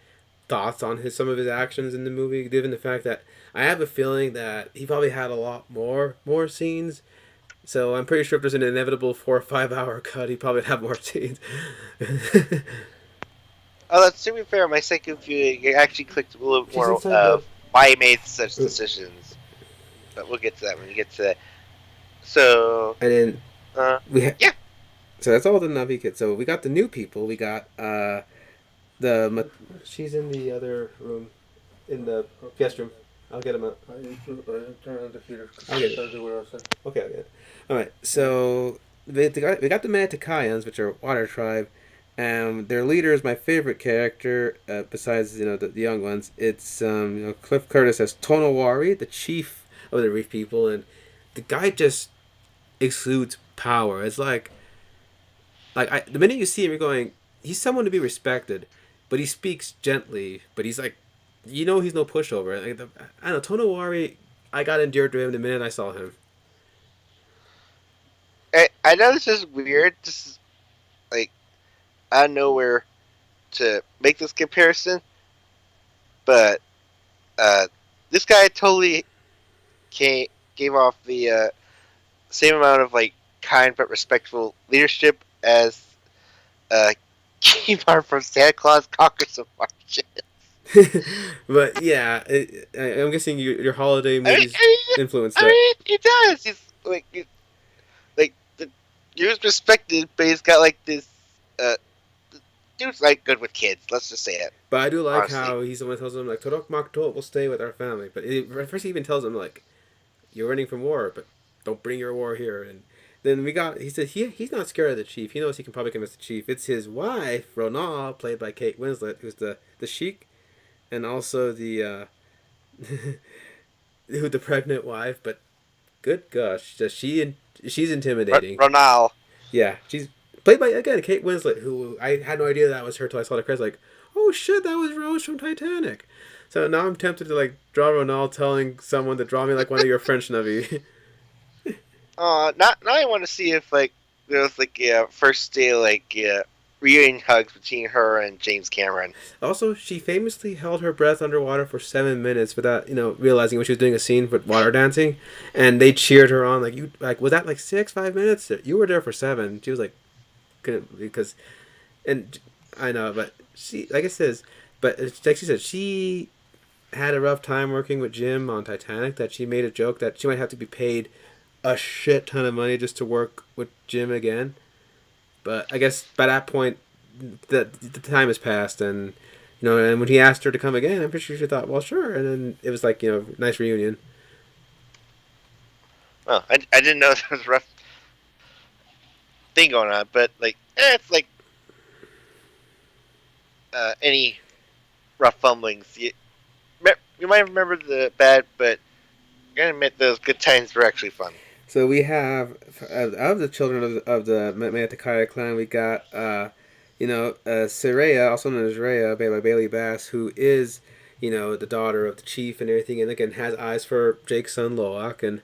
thoughts on his some of his actions in the movie, given the fact that I have a feeling that he probably had a lot more scenes. So I'm pretty sure if there's an inevitable 4 or 5 hour cut, he probably have more scenes. Oh, that's to be fair. My second viewing actually clicked a little She's more inside the. of why he made such decisions, but we'll get to that when we get to that. So, And then yeah. so that's all the Navi kids. So we got the new people. We got the she's in the other room, in the guest room. I'll get him out. I turn on the heater. I'll get it. Okay, I'll get it. All right. So we got the Manticayans, which are water tribe. Their leader is my favorite character, besides the young ones. It's Cliff Curtis as Tonowari, the chief of the Reef People, and the guy just exudes power. It's the minute you see him, you're going, he's someone to be respected, but he speaks gently. But he's like, he's no pushover. I don't know, Tonowari. I got endeared to him the minute I saw him. I know this is weird. This is like I don't know where to make this comparison, but this guy totally gave off the same amount of like kind but respectful leadership as Kmart from Santa Claus Conquers the Martian. But yeah, I'm guessing your holiday I mean, movies influenced I that. mean, he does. He's like he was respected, but he's got like this. The dude's like good with kids. Let's just say it. But I do like Honestly, how he's the one who tells him like Torok Makto will stay with our family. But at first he even tells him like you're running from war, but don't bring your war here. And then he said he's not scared of the chief. He knows he can probably convince the chief. It's his wife Ronal, played by Kate Winslet, who's the sheik, and also the who the pregnant wife. But good gosh, she's intimidating. Ronald. Yeah, she's played by again Kate Winslet, who I had no idea that was her till I saw the credits. Like, oh shit, that was Rose from Titanic. So now I'm tempted to like draw Ronald telling someone to draw me like one of your French Navi. Now I want to see if like there was like a first day like reunion hugs between her and James Cameron. Also, she famously held her breath underwater for 7 minutes without realizing when she was doing a scene with water dancing, and they cheered her on like was that like 6 5 minutes? You were there for 7. She was like couldn't because and I know, but she like it says, but like she said, she had a rough time working with Jim on Titanic. That she made a joke that she might have to be paid a shit ton of money just to work with Jim again. But I guess by that point, the time has passed, and and when he asked her to come again, I'm pretty sure she thought, well, sure. And then it was like nice reunion. Oh, I didn't know there was a rough thing going on, but like it's like any rough fumblings. You might remember the bad, but I'm gonna admit those good times were actually fun. So we have of the children of the Mantikaya clan, we got Saraya, also known as Rhea, played by Bailey Bass, who is the daughter of the chief and everything, and again has eyes for Jake's son Loak, and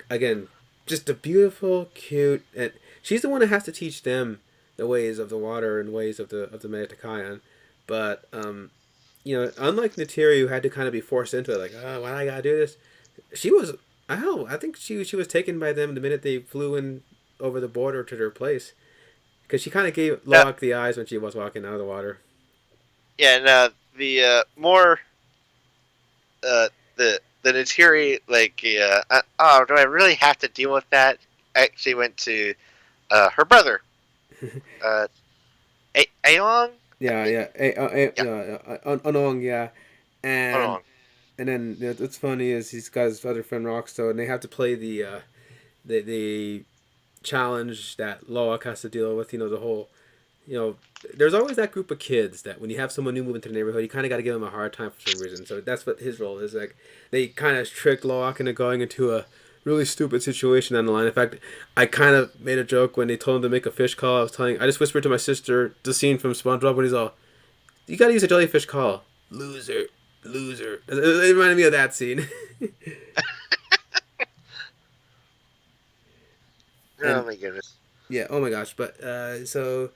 again just a beautiful, cute, and she's the one that has to teach them the ways of the water and ways of the Manitakayan, but unlike Natiri, who had to kind of be forced into it, like, oh, why do I gotta do this? She was, hell, I think she was taken by them the minute they flew in over the border to their place, because she kind of gave Now, Loak the eyes when she was walking out of the water. yeah, now the more the Natiri like oh, do I really have to deal with that? Actually went to her brother, Aeong. Yeah, yeah, Yeah. Anong, yeah. Hold and on. and then what's funny is he's got his other friend Rockstone, and they have to play the challenge that Loak has to deal with. The whole there's always that group of kids that when you have someone new move into the neighborhood, you kind of got to give them a hard time for some reason. So that's what his role is. Like they kind of tricked Loak into going into a really stupid situation on the line. In fact, I kind of made a joke when they told him to make a fish call. I just whispered to my sister the scene from SpongeBob when he's all, "You got to use a jellyfish call, loser, loser." It reminded me of that scene. Oh And my goodness. yeah, oh my gosh. But so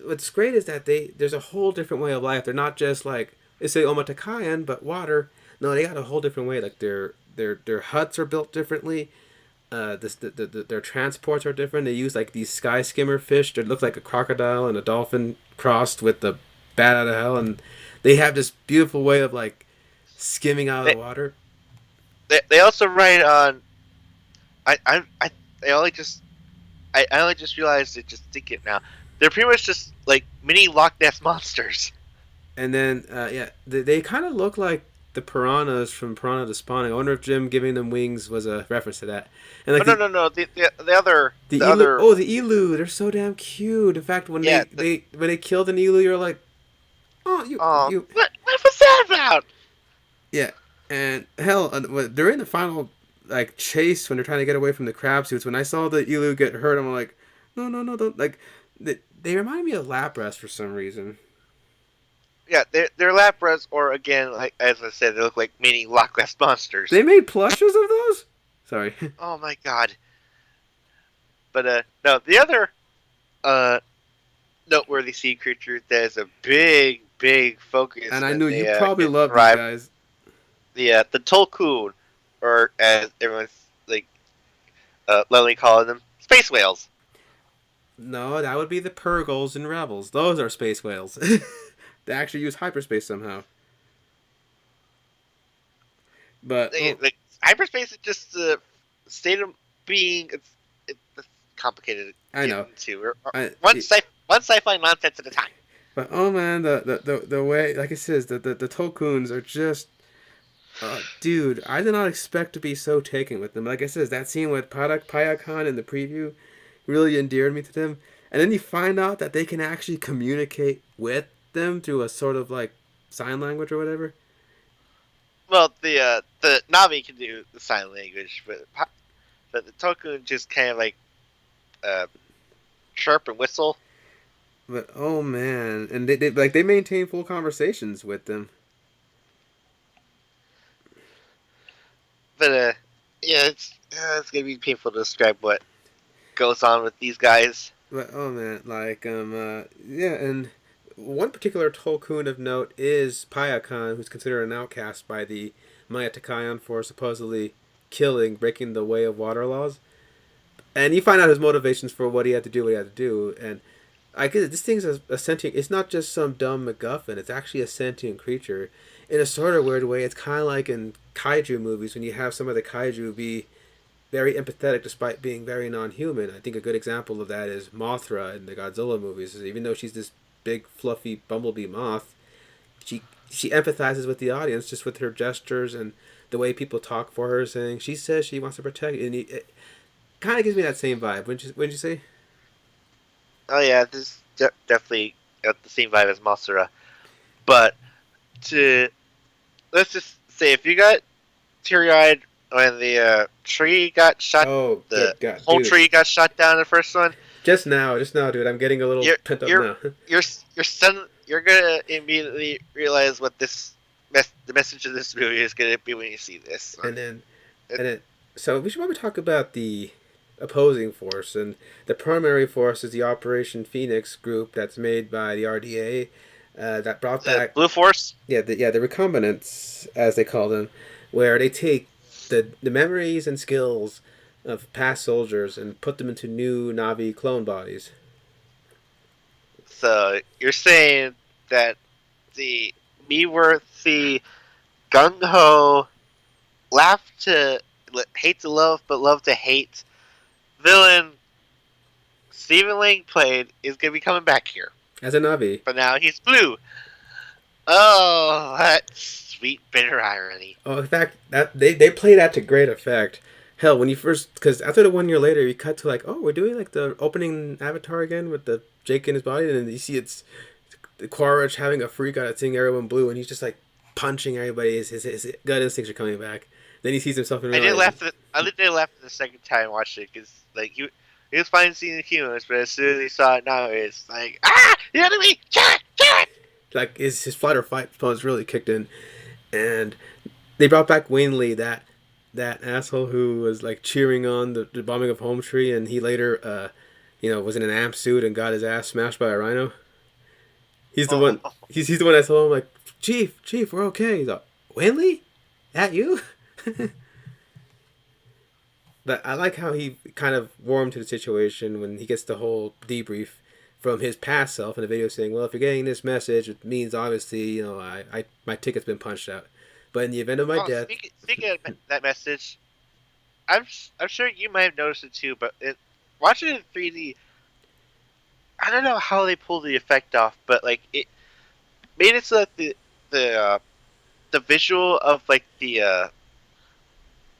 what's great is that there's a whole different way of life. They're not just like they say Omatakayan, but water. No, they got a whole different way. Like their huts are built differently. Their transports are different. They use like these sky skimmer fish that look like a crocodile and a dolphin crossed with the bat out of hell, and they have this beautiful way of like skimming out of They the water. they also write on. I only just I only just realized it. Just think it now. They're pretty much just like mini Loch Ness monsters. And then yeah, they kind of look like the piranhas from Piranha the Spawning. I wonder if Jim giving them wings was a reference to that. And Oh like no no no the the elu. other Oh, the elu. They're so damn cute. In fact, when yeah when they killed an elu, you're like, oh, you what was that about? yeah. And hell, during the final like chase when they're trying to get away from the crab suits, when I saw the elu get hurt, I'm like, no, no, no, don't like. They remind me of Lapras for some reason. Yeah, they're Lapras, or again, like as I said, they look like mini Loch Ness monsters. They made plushes of those. Sorry. Oh my god! But no, the other uh noteworthy sea creature that is a big focus And I when knew you they probably get love these arrive. guys. The Tolkun, or as everyone's like lovingly calling them, space whales. No, that would be the Purgles and Rebels. Those are space whales. They actually use hyperspace somehow. But They, oh, like hyperspace is just the state of being. It's complicated to I get know. into. Or I, one sci-fi nonsense at a time. but oh man, the way like it says the Tolkuns are just dude. I did not expect to be so taken with them. Like I says, that scene with Payakan in the preview really endeared me to them. And then you find out that they can actually communicate with them through a sort of like sign language or whatever. Well, the Navi can do the sign language, but the Tolkun just kind of like uh, chirp and whistle. But oh man, and they maintain full conversations with them. But yeah, it's gonna be painful to describe what goes on with these guys. But oh man, like yeah, and one particular Tolkun of note is Payakan, who's considered an outcast by the Maya Takayan for supposedly breaking the way of water laws. And you find out his motivations for what he had to do, and I guess this thing's a sentient. It's not just some dumb MacGuffin. It's actually a sentient creature. In a sort of weird way, it's kind of like in kaiju movies when you have some of the kaiju be very empathetic despite being very non-human. I think a good example of that is Mothra in the Godzilla movies. Even though she's this big fluffy bumblebee moth, she empathizes with the audience just with her gestures and the way people talk for her, saying she says she wants to protect you. And it kind of gives me that same vibe. Wouldn't you say? Oh yeah, this definitely got the same vibe as Masura. But to let's just say, if you got teary-eyed when the tree got shot, Oh, the good God, whole dude! tree got shot down. The first one, Just now, dude. I'm getting a little you're pent up you're now. you're gonna immediately realize what the message of this movie is gonna be when you see this. and then It, and then so we should probably talk about the opposing force, and the primary force is the Operation Phoenix group that's made by the RDA, that brought the back Blue Force. the recombinants as they call them, where they take the memories and skills of past soldiers and put them into new Navi clone bodies. So you're saying that the me worthy gung ho laugh to hate to love but love to hate villain Stephen Lang played is gonna be coming back here. As a Navi. But now he's blue. Oh, that sweet bitter irony. Oh, in fact, that they play that to great effect. Hell, when you first, because after the 1 year later, you cut to like, oh, we're doing like the opening Avatar again with the Jake in his body, and then you see it's the Quaritch having a freak out at seeing everyone blue, and he's just like punching everybody. His gut instincts are coming back. Then he sees himself in I real did life. laugh. I did laugh the second time I watched it because like he was fine seeing the humans, but as soon as he saw it now, it's like the enemy, kill it. Like his flight or fight response really kicked in, and they brought back Wayne Lee, that asshole who was like cheering on the bombing of Home Tree, and he later, was in an amp suit and got his ass smashed by a rhino. He's the Oh, one. He's the one that told him like, Chief, we're okay. He's like, Wayne Lee, that you? But I like how he kind of warmed to the situation when he gets the whole debrief from his past self in the video saying, well, if you're getting this message, it means obviously, I my ticket's been punched out. But in the event of my oh, death, speaking of that message, I'm sure you might have noticed it too, but watching it in 3D, I don't know how they pulled the effect off, but like it made it so that the the visual of like the I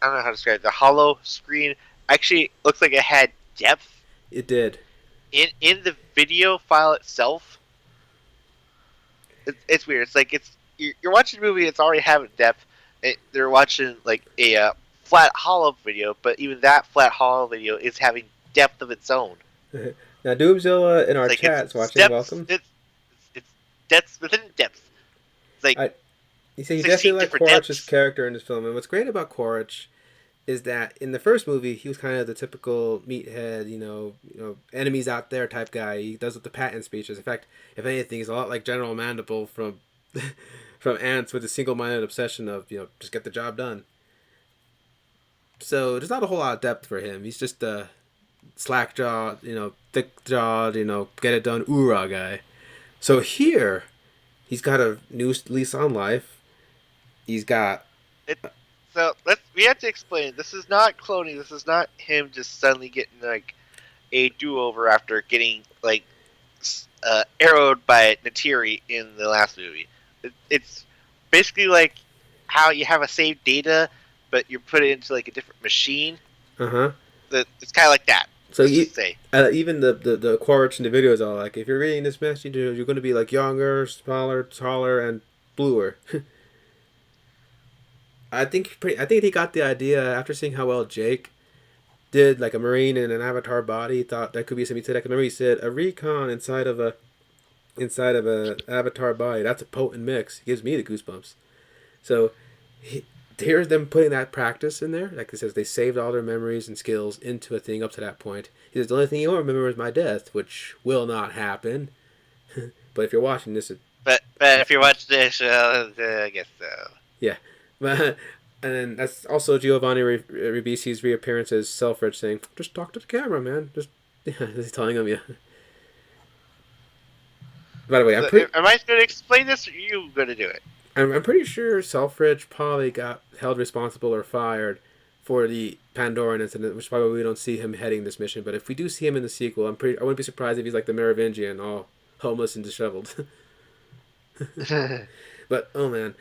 don't know how to describe it, the hollow screen actually looks like it had depth it did. in the video file itself. It's weird. It's like you're watching a movie. It's already having depth. They're watching like a flat hollow video, but even that flat hollow video is having depth of its own. Now, Doomzilla in It's our like chats it's watching, depth. welcome. It's depth within depth. It's like I You see, he definitely 16 liked different Quaritch's depths. character in this film, and what's great about Quaritch is that in the first movie he was kind of the typical meathead, enemies out there type guy. He does with the patent speeches. In fact, if anything, he's a lot like General Mandible from from Ants with the single-minded obsession of just get the job done. So there's not a whole lot of depth for him. He's just a slack jawed, thick jawed, get it done oorah guy. So here he's got a new lease on life. He's got It, so we have to explain. This is not cloning. This is not him just suddenly getting like a do-over after getting like arrowed by Natiri in the last movie. It's basically like how you have a saved data, but you put it into like a different machine. uh-huh. It's kind of like that. So Let's just say. even the Quaritch in the videos are like, if you're reading this message, you're going to be like younger, smaller, taller, and bluer. I think he got the idea after seeing how well Jake did, like a marine in an avatar body. He thought that could be something to that. Remember, he said a recon inside of a avatar body. That's a potent mix. It gives me the goosebumps. So here's them putting that practice in there. Like it says, they saved all their memories and skills into a thing up to that point. He says the only thing you'll remember is my death, which will not happen. But if you're watching this, But if you're watching this, I guess so. yeah. But and then that's also Giovanni Ribisi's reappearance as Selfridge saying, "Just talk to the camera, man." Just he's telling him, yeah. By the way, So, am I going to explain this, or are you going to do it? I'm pretty sure Selfridge probably got held responsible or fired for the Pandoran incident, which is probably we don't see him heading this mission. But if we do see him in the sequel, I wouldn't be surprised if he's like the Merovingian, all homeless and disheveled. But oh man,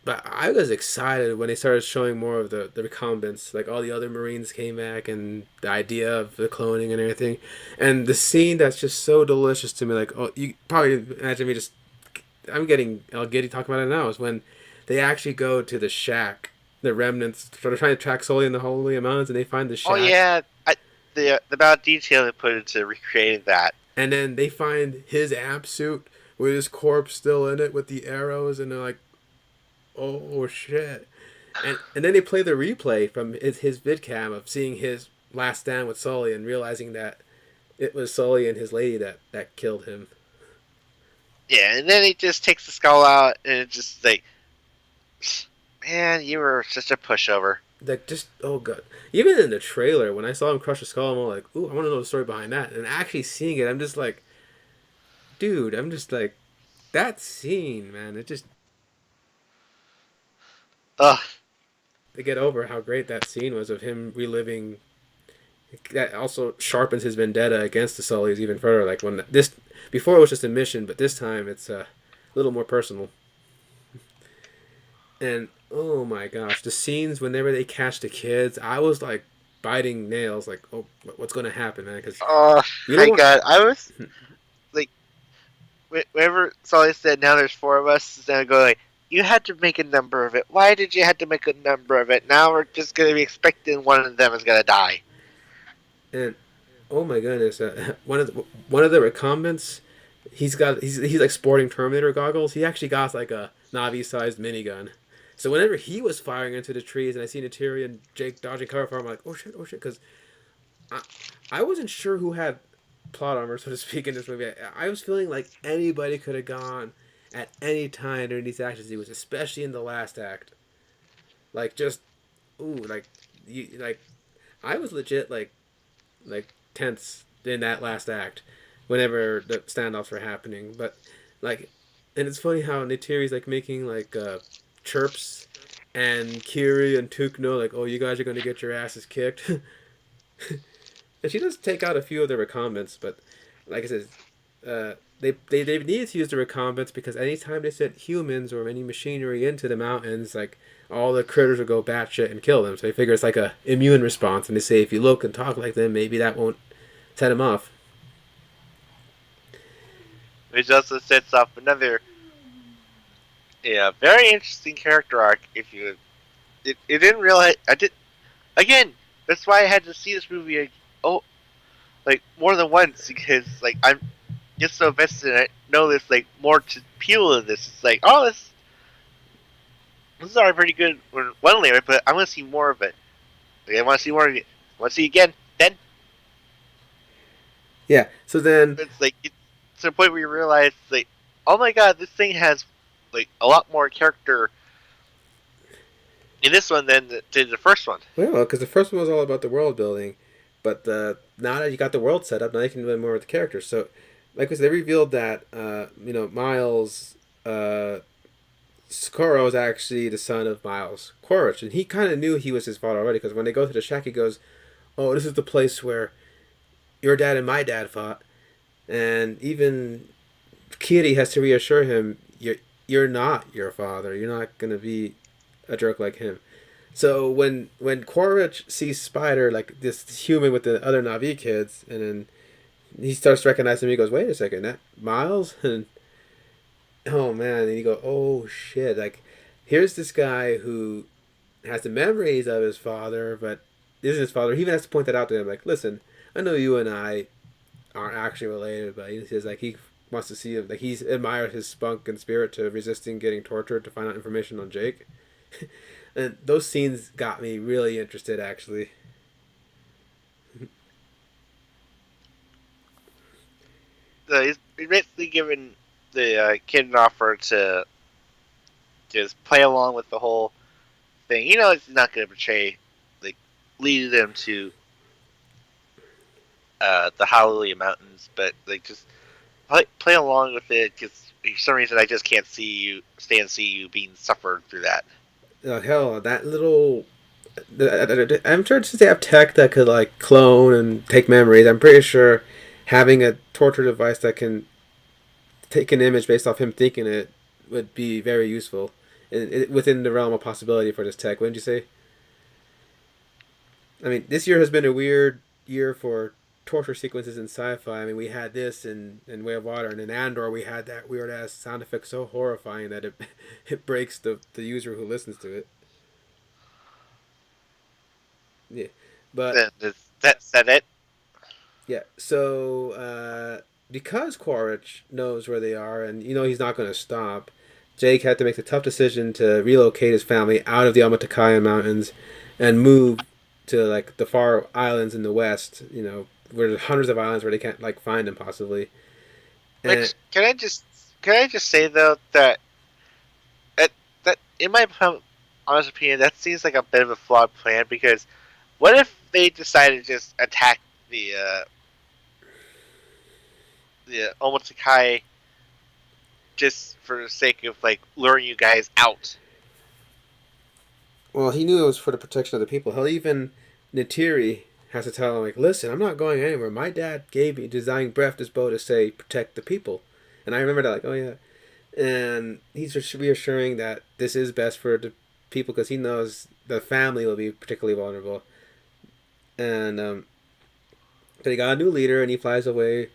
but I was excited when they started showing more of the recumbents, like all the other Marines came back and the idea of the cloning and everything, and the scene that's just so delicious to me. Like, oh, you probably imagine me just I'm getting all giddy talking about it now. Is when they actually go to the shack, the remnants. So they're trying to track Sully in the Holy Mountains, and they find the Oh shack, yeah, the amount of detail they put into recreating that. and then they find his amp suit with his corpse still in it with the arrows, and they're like, "Oh shit!" And then they play the replay from his vidcam of seeing his last stand with Sully and realizing that it was Sully and his lady that killed him. Yeah, and then he just takes the skull out, and it's just like, man, you were such a pushover. Like just oh god, even in the trailer when I saw him crush a skull, I'm all like, ooh, I want to know the story behind that. And actually seeing it, I'm just like, dude, I'm just like, that scene, man. It just Ugh. to get over how great that scene was of him reliving. That also sharpens his vendetta against the Sullys even further. Like when this before it was just a mission, but this time it's a little more personal. And oh my gosh, the scenes whenever they catch the kids, I was like biting nails, like, oh, what's going to happen, man? Because Oh you don't my want. god, I was like, whenever Solly said, "Now there's four of us," then I go like, "You had to make a number of it. Why did you have to make a number of it? Now we're just gonna be expecting one of them is gonna die." And oh my goodness, one of the recumbents, he's like sporting Terminator goggles. He actually got like a Navi-sized minigun. So whenever he was firing into the trees, and I seen Natiri and Jake dodging cover for him, I'm like, oh shit, because I, I wasn't sure who had plot armor, so to speak, in this movie. I was feeling like anybody could have gone at any time during these action sequences, especially in the last act. Like just ooh, like I was legit like tense in that last act whenever the standoffs were happening. But like, and it's funny how Neytiri's like making like chirps, and Kiri and Took know like, oh, you guys are gonna get your asses kicked. And she does take out a few of the recumbents, but like I said, they needed to use the recumbents because anytime they sent humans or any machinery into the mountains, like all the critters would go batshit and kill them. So they figure it's like a immune response, and they say if you look and talk like them, maybe that won't set them off. Which also sets off another, yeah, very interesting character arc. If you, it didn't realize I did again. That's why I had to see this movie. Oh, like more than once because like I'm just so invested in it. Know there's like more to peel of this. It's like, oh, this is already pretty good one layer, but I want to see more of it. Like, I want to see more of it. I want to see again. Then Yeah. So then, it's like it's to the point where you realize like, oh my god, this thing has like a lot more character in this one than did the first one. well, because the first one was all about the world building, but now that you got the world set up, now you can do more with the characters. So, like I said, they revealed that Miles. Skoro is actually the son of Miles Quaritch, and he kind of knew he was his father already because when they go to the shack, he goes, "Oh, this is the place where your dad and my dad fought," and even Kitty has to reassure him, "You're not your father. You're not gonna be a jerk like him." So when Quaritch sees Spider like this human with the other Navi kids, and then he starts recognizing him, he goes, "Wait a second, that Miles?" And oh man, and you go, oh shit, like here's this guy who has the memories of his father, but isn't his father. He even has to point that out to him, like, listen, I know you and I aren't actually related, but he says like he wants to see him, like he's admired his spunk and spirit to resisting getting tortured to find out information on Jake. And those scenes got me really interested, actually. So he's basically given the kid an offer to just play along with the whole thing. You know, it's not going to betray, like, lead them to the Hallelujah Mountains, but like just play along with it because for some reason I just can't see you being suffered through that. Hell, that little. I'm sure since they have tech that could like clone and take memories, I'm pretty sure having a torture device that can take an image based off him thinking it would be very useful within the realm of possibility for this tech. Wouldn't you say? I mean, this year has been a weird year for torture sequences in sci-fi. I mean, we had this in Way of Water, and in Andor, we had that weird ass sound effect so horrifying that it it breaks the user who listens to it. Yeah, but That's that it. yeah. So because Quaritch knows where they are, and he's not going to stop, Jake had to make the tough decision to relocate his family out of the Amatakaya Mountains and move to like the far islands in the west. Where there's hundreds of islands where they can't like find him possibly. And Which can I just say though that that in my honest opinion that seems like a bit of a flawed plan because what if they decided to just attack the Omotakai just for the sake of like luring you guys out? well, he knew it was for the protection of the people. Hell, even Natiri has to tell him like, listen, I'm not going anywhere. My dad gave me designed breath this bow to say protect the people, and I remember that like, oh yeah. and he's just reassuring that this is best for the people because he knows the family will be particularly vulnerable. And but he got a new leader, and he flies away,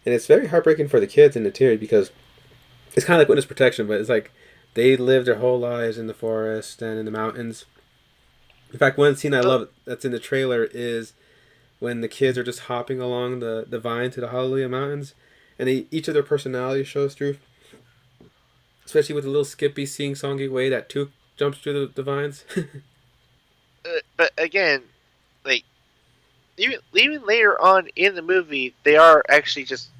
and it's very heartbreaking for the kids in the tears because it's kind of like witness protection, but it's like they lived their whole lives in the forest and in the mountains. In fact, one scene I So, love that's in the trailer is when the kids are just hopping along the vine to the Hallelujah Mountains, and each of their personalities shows through, especially with the little skippy sing-songy way that Took jumps through the vines. but again, like even later on in the movie, they are actually just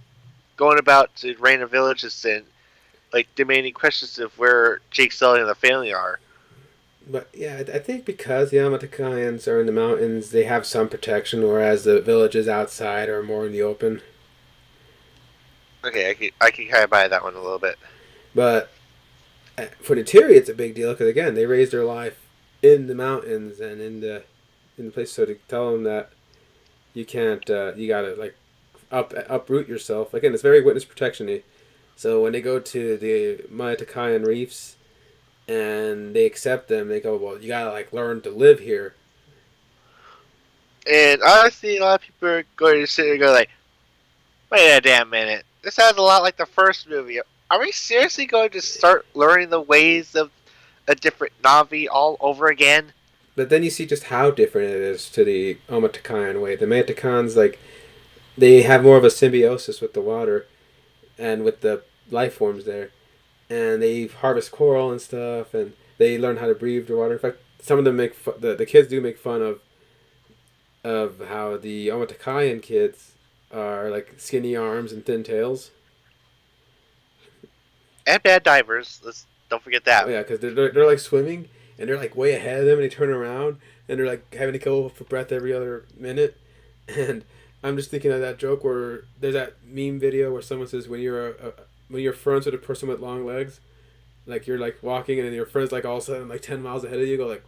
going about to random villages and like demanding questions of where Jake Sully and the family are. But yeah, I think because the Amatakayans are in the mountains, they have some protection, whereas the villages outside are more in the open. Okay, I can kind of buy that one a little bit. But for the Tiri, it's a big deal because again, they raise their life in the mountains and in the place. So to tell them that you can't, you gotta like uproot yourself. Again, it's very witness protectiony. So when they go to the Maitakayan reefs and they accept them, they go, well, you gotta like learn to live here. And honestly, a lot of people are going to sit there and go like, "Wait a damn minute! This sounds a lot like the first movie. Are we seriously going to start learning the ways of a different Navi all over again?" But then you see just how different it is to the Omatakayan way. The Matakans, like, they have more of a symbiosis with the water and with the life forms there. And they harvest coral and stuff, and they learn how to breathe the water. In fact, some of them the kids do make fun of how the Omatakayan kids are like skinny arms and thin tails. And bad divers. Let's don't forget Oh that. yeah, because they're like swimming and they're like way ahead of them, and they turn around and they're like having to go for breath every other minute. And I'm just thinking of that joke where there's that meme video where someone says when you're friends with a person with long legs, like you're like walking and then your friend's like all of a sudden like 10 miles ahead of you, go like,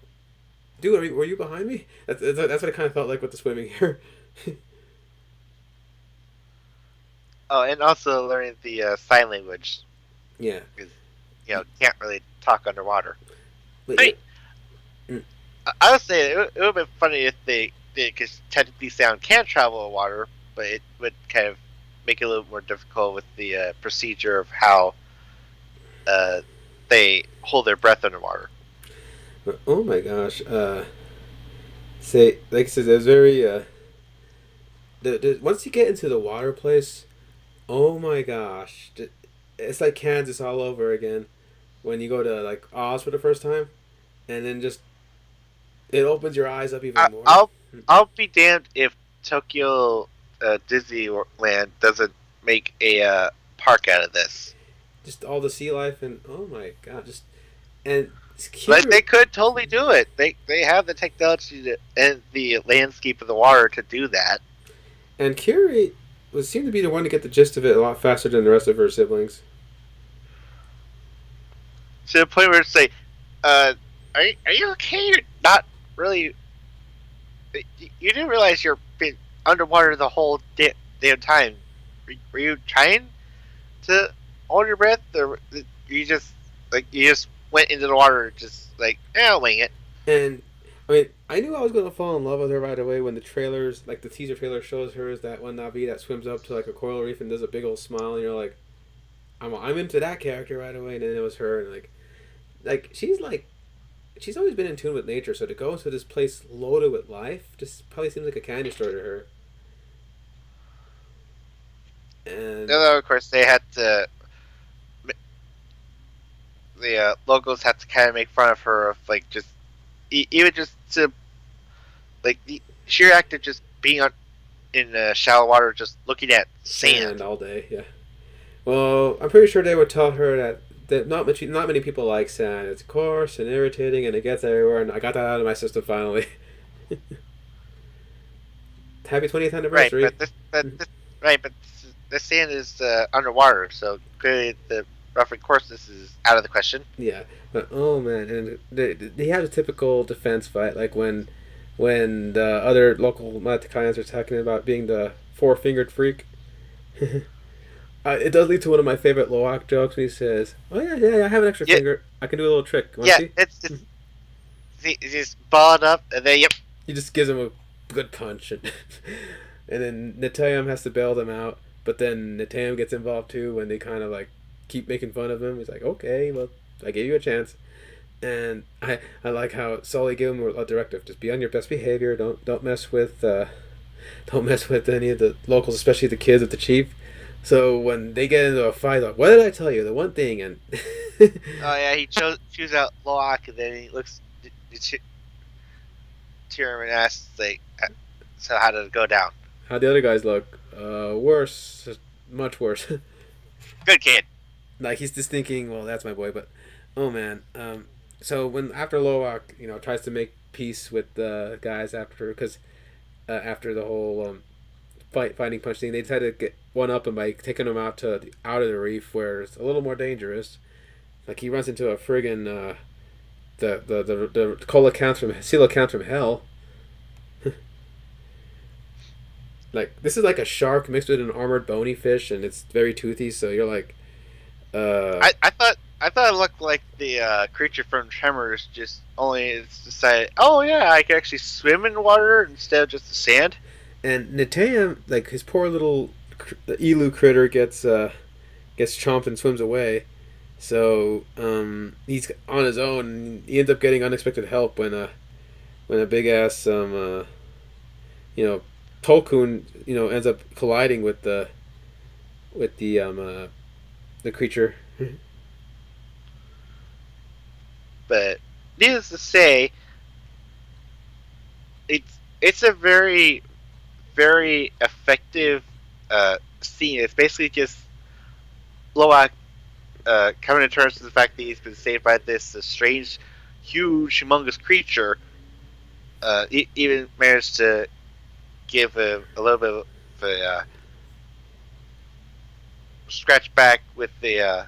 dude, were you behind me? That's what it kind of felt like with the swimming here. Oh, and also learning the sign language Yeah, because can't really talk underwater. but I yeah. mean, I would say it would have been funny if they did, because technically sound can travel in water, but it would kind of make it a little more difficult with the procedure of how uh, they hold their breath underwater. But, oh my gosh. Say like I said, there's very once you get into the water place, oh my gosh, it's like Kansas all over again. When you go to like Oz for the first time, and then just it opens your eyes up even I, more. I'll I'll be damned if Tokyo Disneyland doesn't make a park out of this. Just all the sea life and oh my god, just and Like here they could totally do it. They have the technology and the landscape of the water to do that. and Kiri was seemed to be the one to get the gist of it a lot faster than the rest of her siblings. To the point where it's like, uh, are you okay? You're not really. You didn't realize you're been underwater the whole damn time. Were you trying to hold your breath, or you just went into the water just like I'll wing it? And I mean, I knew I was gonna fall in love with her right away when the trailers, like the teaser trailer, shows her as that one Navi that swims up to like a coral reef and does a big old smile, and you're like, I'm into that character right away. And then it was her, and like she's always been in tune with nature, so to go into this place loaded with life just probably seems like a candy store to her. And And then, of course, they had to. The locals had to kind of make fun of her of like just even just to like the sheer act of just being in shallow water, just looking at sand sand. all day, yeah. Well, I'm pretty sure they would tell her that not many people like sand. It's coarse and irritating, and it gets everywhere. And I got that out of my system finally. Happy 20th Right, anniversary. but this sand is underwater, so clearly the roughing courseness is out of the question. Yeah, but oh man, and they have a typical defense fight, like when the other local Matakayans are talking about being the four fingered freak. It does lead to one of my favorite Loak jokes when he says, "Oh yeah, yeah, I have an extra Yeah, finger. I can do a little trick. Want yeah. to see?" It's just balled up, and then yep. He just gives him a good punch, and, and then Netayam has to bail them out. But then Netayam gets involved too when they kind of like keep making fun of him. He's like, "Okay, well, I gave you a chance." And I like how Sully gave him a directive: just be on your best behavior. Don't mess with don't mess with any of the locals, especially the kids with the chief. So when they get into a fight, like, what did I tell you? The one thing, and Oh yeah, he choose out Loak, and then he looks to him and asks like, "So how did it go down?" how the other guys look? Worse, much worse. Good kid. Like he's just thinking, well, that's my boy, but oh man. So when after Loak, tries to make peace with the guys because after the whole fighting punch thing, they try to get one up him by taking him out of the reef where it's a little more dangerous. Like he runs into a friggin' the coelacanth from hell. Like this is like a shark mixed with an armored bony fish, and it's very toothy. So you're like, uh, I thought it looked like the creature from Tremors. Just only it's decided. Oh yeah, I can actually swim in water instead of just the sand. and Netayam, like his poor little elu critter gets chomped and swims away. So he's on his own. And he ends up getting unexpected help when a big ass you know Tolkien ends up colliding with the creature. But needless to say, it's a very very effective scene. It's basically just Loak coming to terms with the fact that he's been saved by this strange, huge, humongous creature. Even managed to give a little bit of a scratch back with the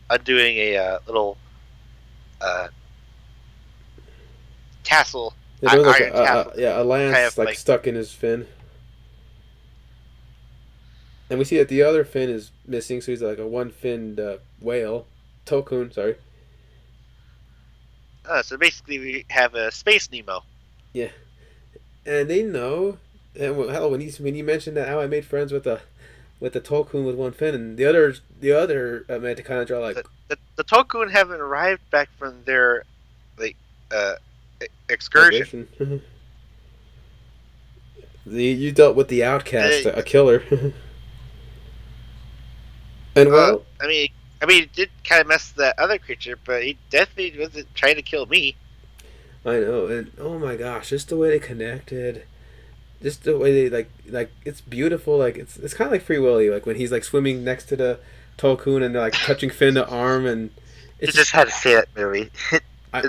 undoing a little uh, tassel, Yeah, there was like iron tassel, a kind lance of like like. stuck in his fin, and we see that the other fin is missing, so he's like a one-finned whale. Tolkien, sorry. So basically, we have a space Nemo. Yeah, and they know. And hell, when he mentioned that how I made friends with the Tolkien with one fin, and the other Manticons are like, The Tokun haven't arrived back from their like uh, excursion. migration. You dealt with the outcast, And a killer, and well, I mean, it did kind of mess that other creature, but he definitely wasn't trying to kill me. I know, and oh my gosh, just the way they connected, just the way they like it's beautiful. Like it's kind of like Free Willy, like when he's like swimming next to the Tolkien and they're like touching fin to arm, and You it's just just had to see that movie. I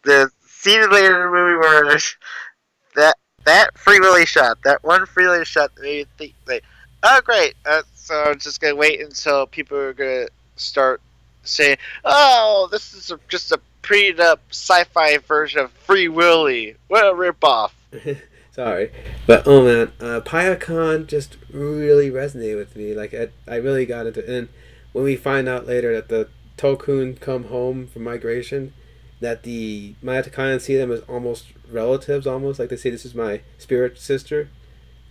The scene later in the movie where there's that Free Willy shot, that one Free Willy shot that made you think like, oh great, so I'm just gonna wait until people are gonna start saying, oh, this is just a preed up sci-fi version of Free Willy. What a ripoff! sorry, but oh man, Pyacon just really resonated with me. Like I really got into it. And when we find out later that the Tolkien come home from migration, that the Mayatakans see them as almost relatives, almost like they say this is my spirit sister.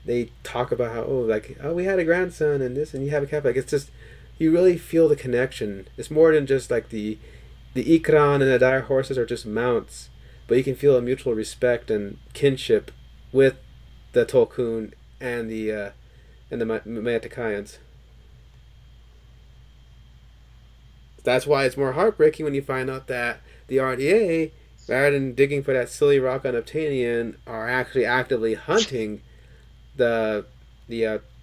They talk about how we had a grandson and this and you have a cat. Like it's just you really feel the connection. It's more than just like the Ikran and the dire horses are just mounts, but you can feel a mutual respect and kinship with the Tolkien and the Mayatakayans. That's why it's more heartbreaking when you find out that the RDA, rather than digging for that silly rock on Obtanian, are actually actively hunting the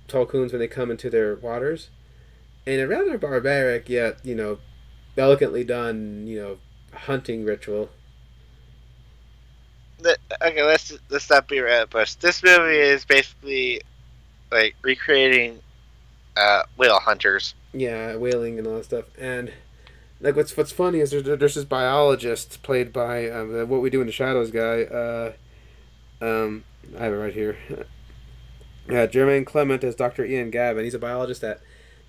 Tolkuns when they come into their waters. In a rather barbaric yet, elegantly done, hunting ritual. Okay, let's not be red bush. This movie is basically like recreating whale hunters. Yeah, whaling and all that stuff. And like what's funny is there's this biologist played by the What We Do in the Shadows guy. I have it right here. Jermaine Clement as Dr. Ian Gavin. He's a biologist that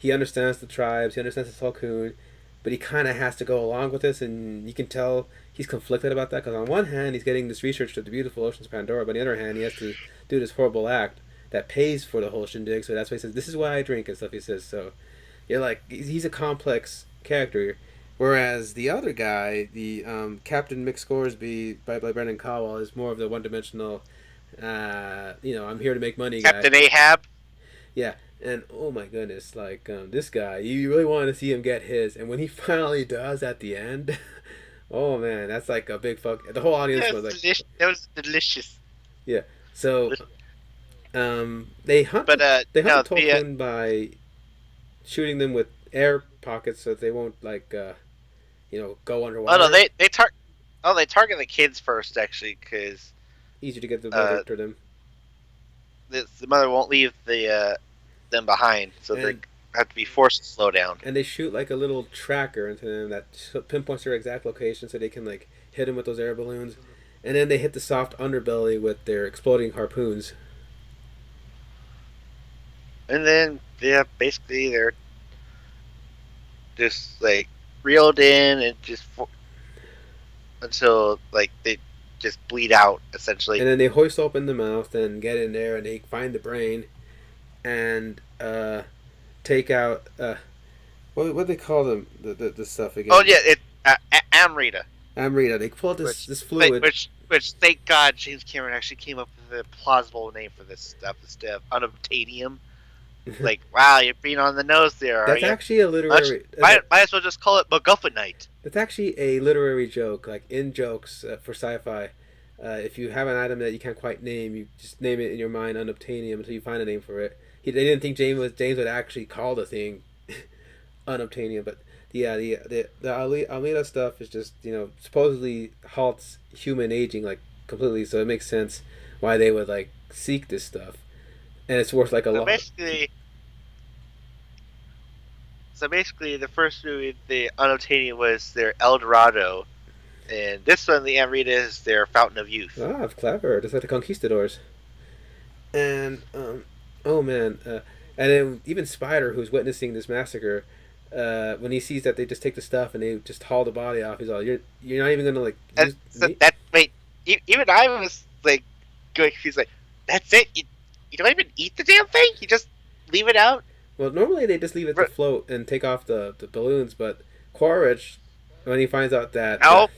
he understands the tribes, he understands the Tulkun, but he kind of has to go along with this, and you can tell he's conflicted about that because on one hand he's getting this research to the beautiful oceans of Pandora, but on the other hand he has to do this horrible act that pays for the whole shindig. So that's why he says, "This is why I drink" and stuff. He says so. You're like, he's a complex character. Whereas the other guy, the Captain Mick Scoresby by Brendan Cowell, is more of the one-dimensional, I'm here to make money guy. Captain Ahab. Yeah, and oh my goodness, like this guy, you really want to see him get his, and when he finally does at the end, oh man, that's like a big fuck. The whole audience was like, That was delicious. yeah. So they hunt But they no, hunt the Tolkien by shooting them with air pockets so that they won't like go oh no, underwater. they target the kids first actually because Easier to get the mother to them. the mother won't leave them behind, so they And have to be forced to slow down. and they shoot like a little tracker into them that pinpoints their exact location so they can like hit them with those air balloons, and then they hit the soft underbelly with their exploding harpoons. And then yeah, basically they're just like reeled in and just until like they just bleed out essentially. And then they hoist open the mouth and get in there, and they find the brain, and take out what do they call them the stuff again? Oh yeah, it Amrita, Amrita. They pull out which this fluid. which thank God James Cameron actually came up with a plausible name for this stuff instead of unobtainium. Like, wow, you're being on the nose there, are That's you? actually a literary. Might as well just call it MacGuffinite. That's actually a literary joke, like in jokes for sci-fi. If you have an item that you can't quite name, you just name it in your mind unobtainium until you find a name for it. They didn't think James would actually call the thing unobtainium, but yeah, the Almeida stuff is just supposedly halts human aging like completely, so it makes sense why they would like seek this stuff, and it's worth like a So lot. basically, the first movie, the unobtainium was their El Dorado, and this one, the Amrita, is their Fountain of Youth. Ah, clever, just like the conquistadors. And oh man, and then even Spider, who's witnessing this massacre, when he sees that they just take the stuff and they just haul the body off, he's all, "You're not even gonna like And use so meat?" that wait, even I was like going confused. Like, that's it? You don't even eat the damn thing? You just leave it out? Well, normally they just leave it to float and take off the balloons, but Quaritch, when he finds out that No.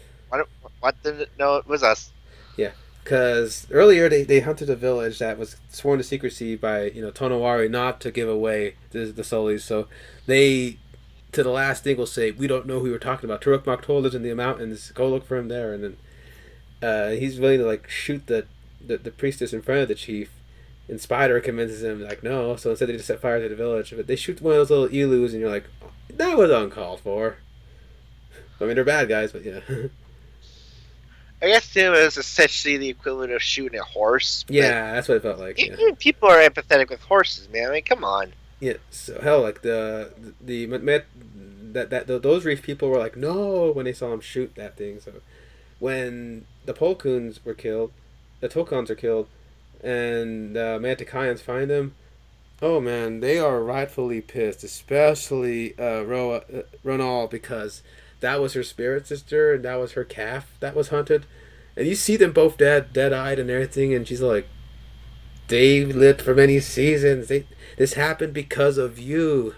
What didn't know it was us? yeah, because earlier they hunted a village that was sworn to secrecy by Tonawari not to give away the Sullies, so they to the last thing will say, "We don't know who you're talking about. Turok told us in the mountains. Go look for him there." And then he's willing to like shoot the priestess in front of the chief. And Spider convinces him like no. So instead they just set fire to the village. But they shoot one of those little elus, and you're like, oh, that was uncalled for. I mean they're bad guys, but yeah. I guess it was essentially the equivalent of shooting a horse. Yeah, that's what it felt like. Yeah. Even people are empathetic with horses, man. I mean, come on. Yeah, so hell, like those reef people were like, no, when they saw him shoot that thing. So when the Polkuns were killed, the Tokons are killed, and the Manticayans find them. Oh man, they are rightfully pissed, especially Ronal, because that was her spirit sister and that was her calf that was hunted, and you see them both dead-eyed and everything, and she's like, they lived for many seasons. This happened because of you.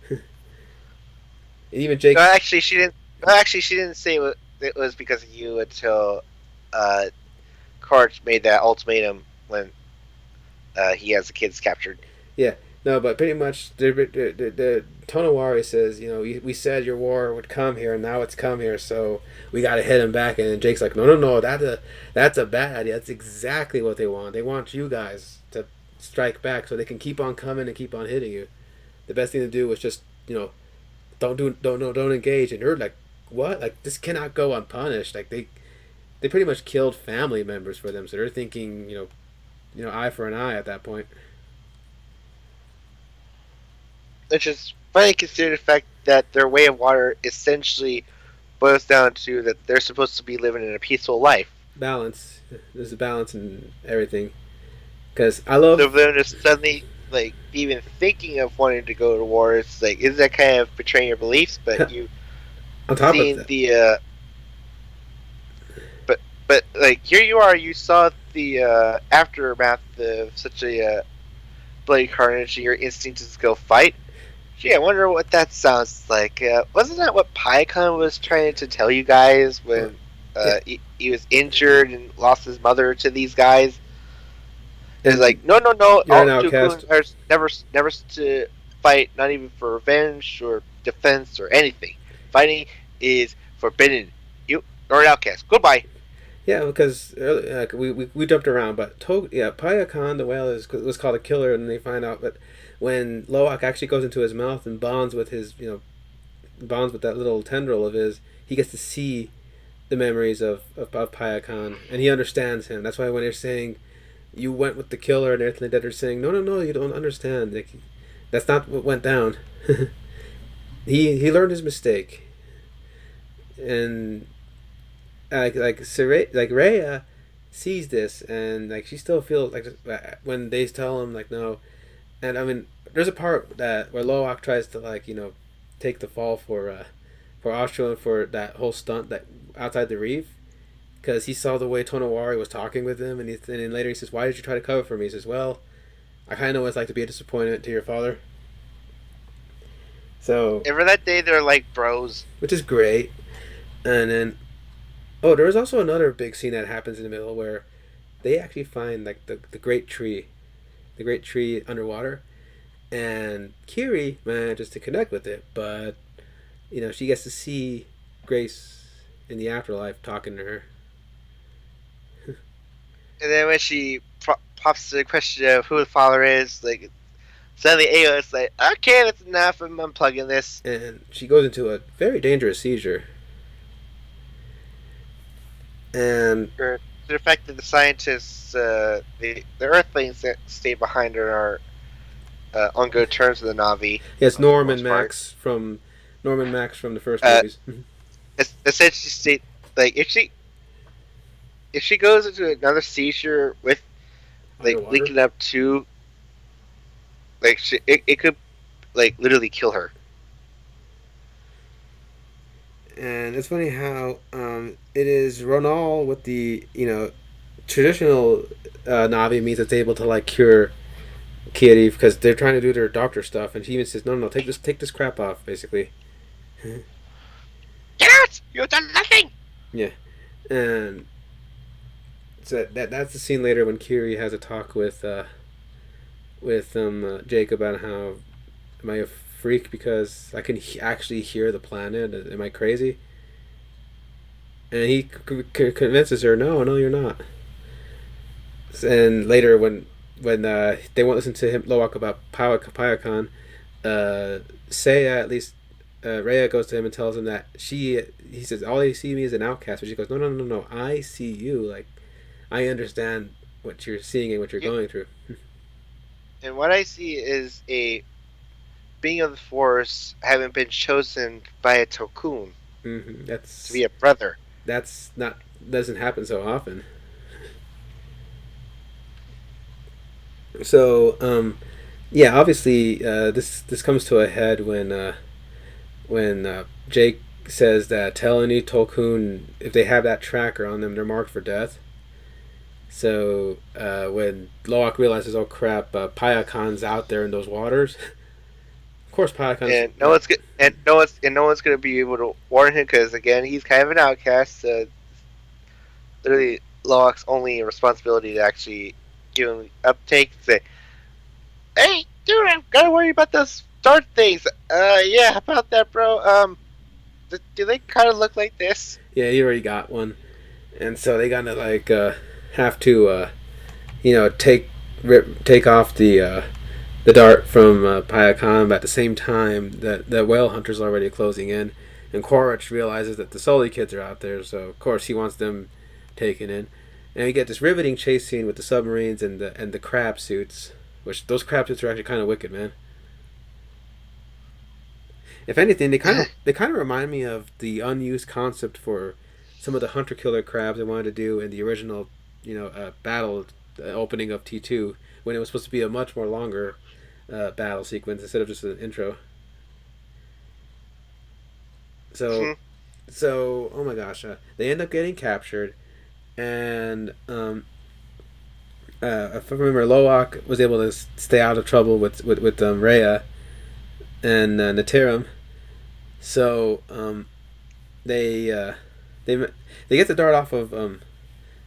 And even Jake. No, actually, she didn't. No, actually, she didn't say it was because of you until Karch made that ultimatum when he has the kids captured. Yeah, no, but pretty much the Tonawari says, we said your war would come here, and now it's come here, so we got to hit him back. And Jake's like, no, that's a bad idea. That's exactly what they want. They want you guys to strike back so they can keep on coming and keep on hitting you. The best thing to do was just, don't engage. And you're like, what? Like, this cannot go unpunished. Like, they pretty much killed family members for them, so they're thinking, eye for an eye at that point. Which is funny considering the fact that their way of water essentially boils down to that they're supposed to be living in a peaceful life. Balance. There's a balance in everything. Because I love. So then just suddenly like even thinking of wanting to go to war. It's like is that kind of betraying your beliefs? But you On top of seeing that, the but like here you are, you saw the aftermath of such a bloody carnage, and your instinct is to go fight. Gee, I wonder what that sounds like. Wasn't that what Pycon was trying to tell you guys uh, when yeah, he was injured and lost his mother to these guys? It's and like, no, no, no. you're an All Tukun outcast. are never to fight, not even for revenge or defense or anything. Fighting is forbidden. You're an outcast. Goodbye. Yeah, because we jumped around, but Paya Khan the whale was called a killer, and they find out. But when Loak actually goes into his mouth and bonds with his, bonds with that little tendril of his, he gets to see the memories of Paya Khan, and he understands him. That's why when they're saying you went with the killer and everything like that, they're saying no, no, no, you don't understand. Like, that's not what went down. He learned his mistake, and like Rhea sees this, and like she still feels like when they tell him like no, and I mean there's a part that where Loak tries to like take the fall for Ostro and for that whole stunt that outside the reef because he saw the way Tonawari was talking with him, and then later he says, "Why did you try to cover for me?" He says, "Well, I kind of know what it's like to be a disappointment to your father." So, And for that day, they're like bros. which is great, and then oh, there was also another big scene that happens in the middle where they actually find like the great tree underwater, and Kiri manages to connect with it, but she gets to see Grace in the afterlife talking to her. And then when she pops to the question of who the father is, like suddenly Ayo is like, okay, that's enough. I'm unplugging this. And she goes into a very dangerous seizure. And Or the fact that the scientists, the Earthlings that stay behind her are on good terms with the Navi yes, for the most part. Norman Max from the first Uh, movies. essentially, state like if she goes into another seizure with like Underwater. linking up to like it could like literally kill her. And it's funny how it is Ronal with the traditional Navi means it's able to like cure Kitty because they're trying to do their doctor stuff, and she even says, "No, no, take this crap off," basically. Get out! You've done nothing. Yeah, and so that's the scene later when Kiri has a talk with Jake about how am I a freak because I can actually hear the planet? Am I crazy? And he convinces her, no, no, you're not. And later, when they won't listen to him, Loak about Payakon, Seiya at least Rhea goes to him and tells him that he says all they see me is an outcast, but she goes, no, no, no, no, I see you, like I understand what you're seeing and what you're You, going through. and what I see is a being of the Force having been chosen by a Tokun to be a brother. That's not doesn't happen so often. So yeah, obviously this comes to a head when Jake says that tell any Tolkien if they have that tracker on them, they're marked for death. So when Loak realizes, oh crap, Payakan's out there in those waters. Of course, Payakan's And no one's gonna be able to warn him because again he's kind of an outcast. Literally, Loak's only responsibility to actually give him uptake. Say, hey, dude, I gotta worry about those dart things. Yeah, how about that, bro? Do they kind of look like this? yeah, he already got one, and so they gotta like have to take off the dart from Payakan, but at the same time that the whale hunters are already closing in, and Quaritch realizes that the Sully kids are out there, so of course he wants them taken in, and we get this riveting chase scene with the submarines and the crab suits, which those crab suits are actually kind of wicked, man. If anything, they kind of remind me of the unused concept for some of the hunter killer crabs they wanted to do in the original, battle opening of T2 when it was supposed to be a much more longer. battle sequence instead of just an intro. So Mhm. oh my gosh, they end up getting captured, and if I remember, Loak was able to stay out of trouble with Rhea and Natarim. So they they they get the dart off of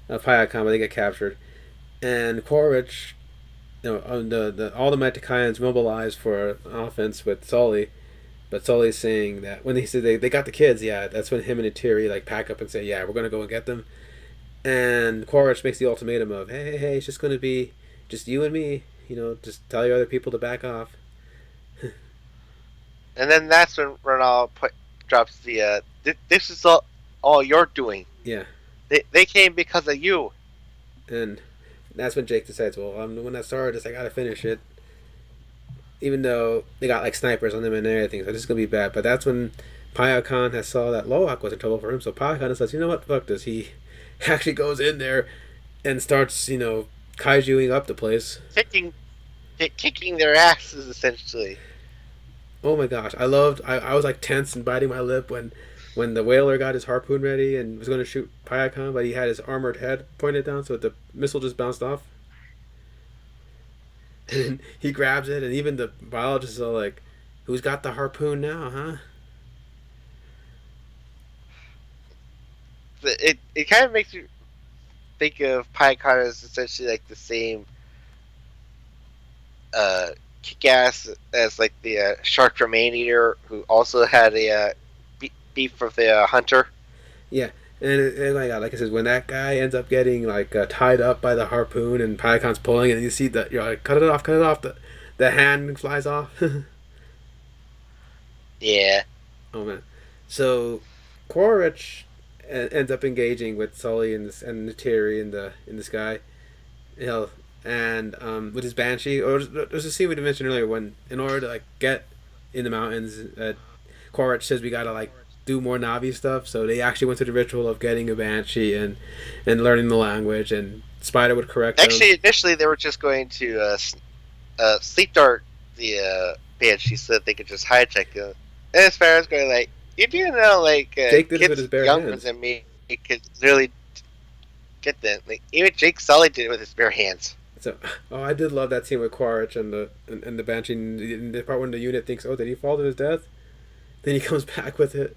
Hayakon, but they get captured. And Quaritch, the all the Manticayans mobilize for offense with Sully, but Sully's saying that when he said they got the kids, yeah, that's when him and Atiri like pack up and say, yeah, we're gonna go and get them. And Quaritch makes the ultimatum of, hey, it's just gonna be just you and me. Just tell your other people to back off. And then that's when Ronald drops the this is all you're doing. Yeah, They came because of you. and that's when Jake decides, well, I'm the one that started this. I gotta finish it, even though they got like snipers on them and everything. So this is gonna be bad. But that's when Payakan has saw that Loak was in trouble for him. So Payakan says, you know what, fuck this. He actually goes in there and starts, kaijuing up the place. Kicking their asses essentially. Oh my gosh, I was like tense and biting my lip when the whaler got his harpoon ready and was going to shoot Payakan, but he had his armored head pointed down, so the missile just bounced off. And he grabs it, and even the biologists are like, "Who's got the harpoon now, huh?" It kind of makes you think of Piacon as essentially like the same kick ass as like the shark from Maneater, who also had a beef with the hunter. Yeah, and like I said, when that guy ends up getting like tied up by the harpoon and Payakan's pulling, and you see that you're like, cut it off, the hand flies off. Yeah. Oh man, so Quaritch ends up engaging with Sully and Natiri in the sky, you know, and with his banshee. Or there's a scene we mentioned earlier when, in order to like get in the mountains, Quaritch says we gotta like do more Navi stuff. So they actually went through the ritual of getting a banshee and learning the language. And Spider would correct them. Actually, initially they were just going to sleep dart the banshee so that they could just hijack it. And as far as going like, you do know like Jake did it with kids his bare younger hands. than me could literally get them. Like even Jake Sully did it with his bare hands. So, I did love that scene with Quaritch and the banshee. In the part when the unit thinks, oh, did he fall to his death? Then he comes back with it.